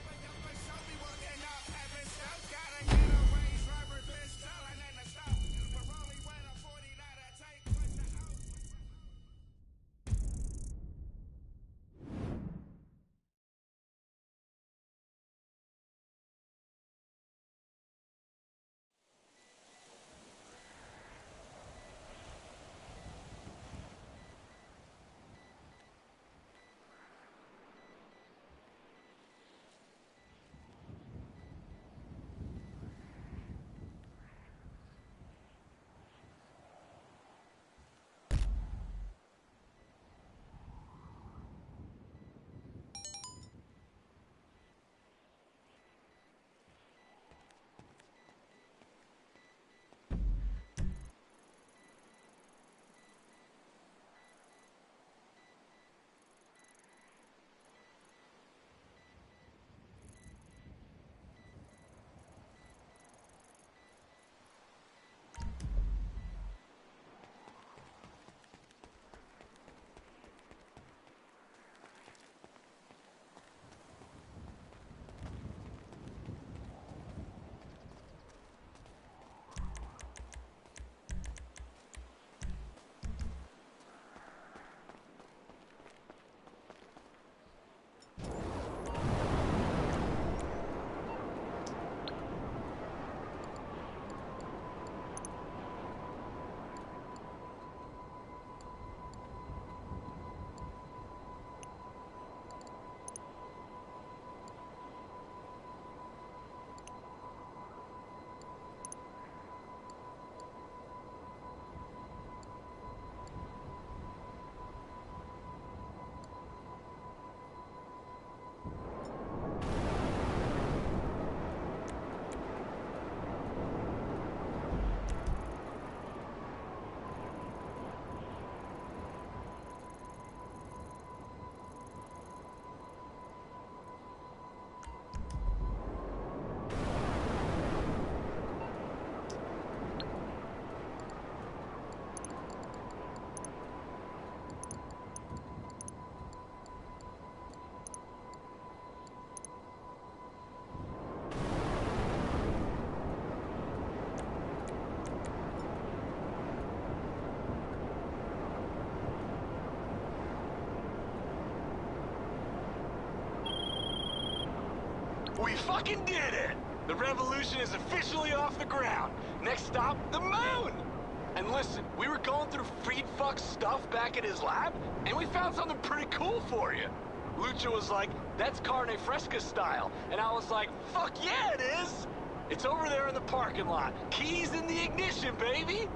A: We fucking did it! The revolution is officially off the ground. Next stop, the moon! And listen, we were going through Freed Fuck's stuff back at his lab, and we found something pretty cool for you. Lucha was like, that's carne fresca style. And I was like, fuck yeah, it is! It's over there in the parking lot. Keys in the ignition, baby!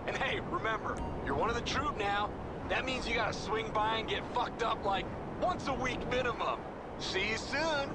A: And hey, remember, you're one of the troop now. That means you gotta swing by and get fucked up like once a week minimum. See you soon!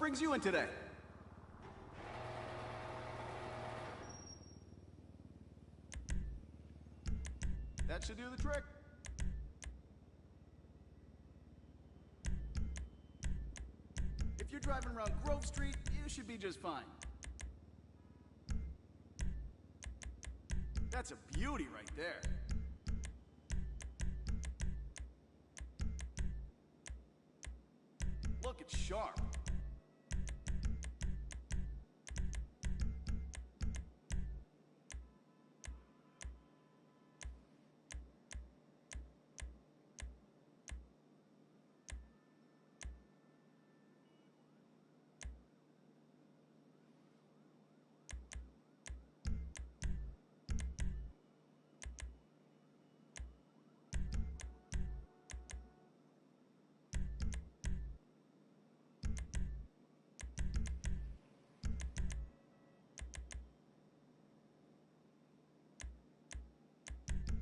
U: brings you in today? That should do the trick. If you're driving around Grove Street, you should be just fine. That's a beauty right there. Look, it's sharp.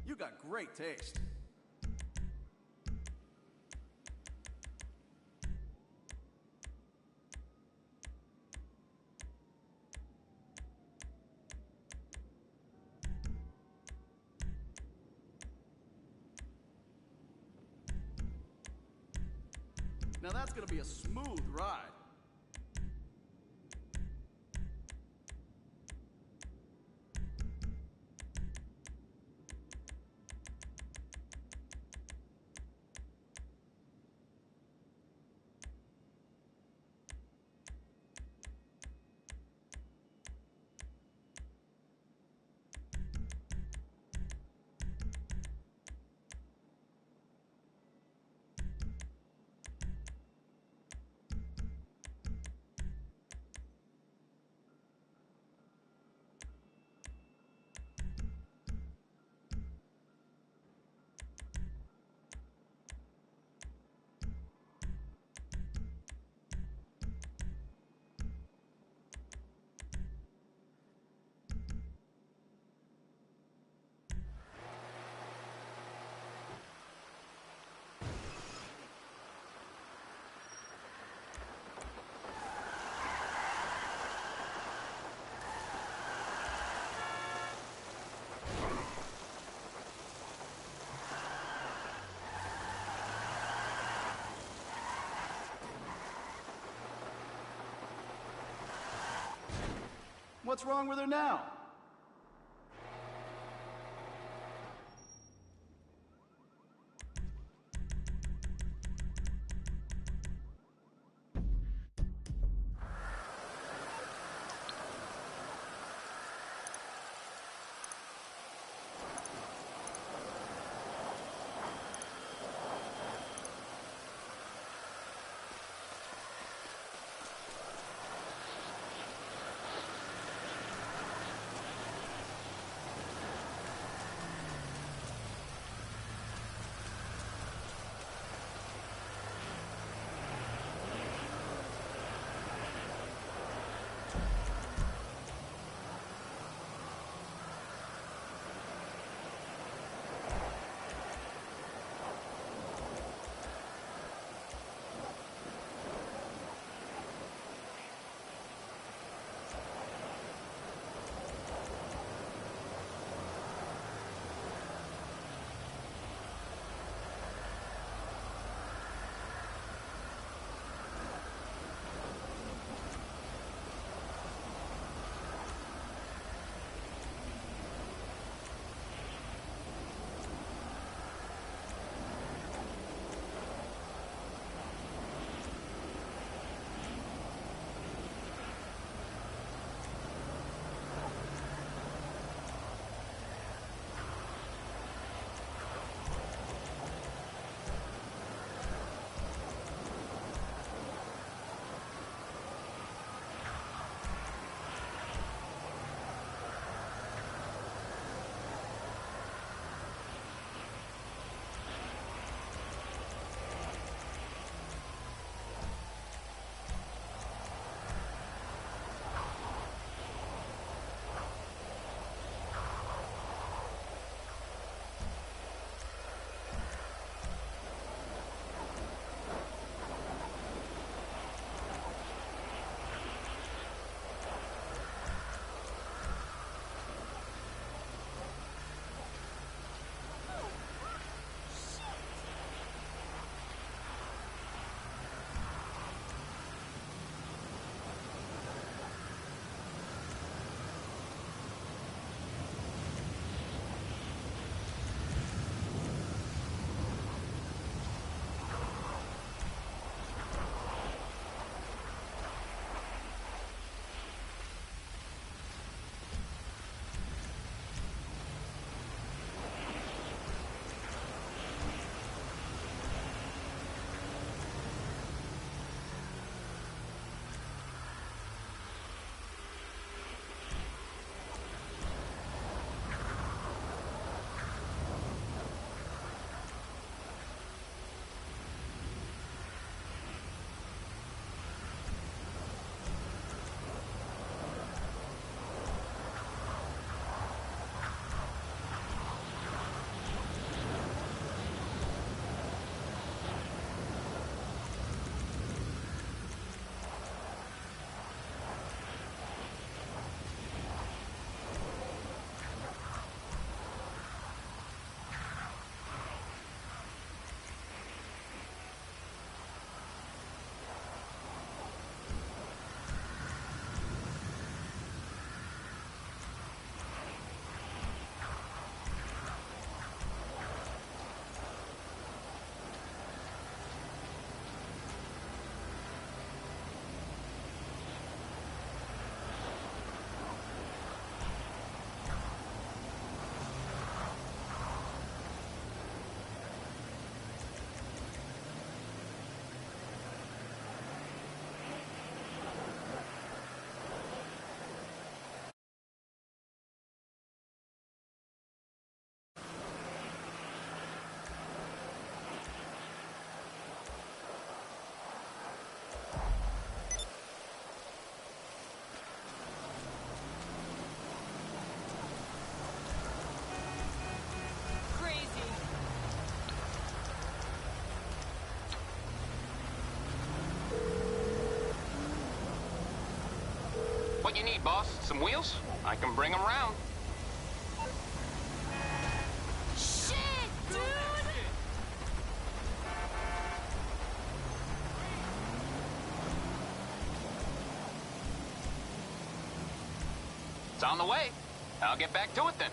U: You got great taste. Now that's gonna be a smooth ride. What's wrong with her now?
H: you need, boss? Some wheels? I can bring them round.
I: Shit, dude!
H: It's on the way. I'll get back to it then.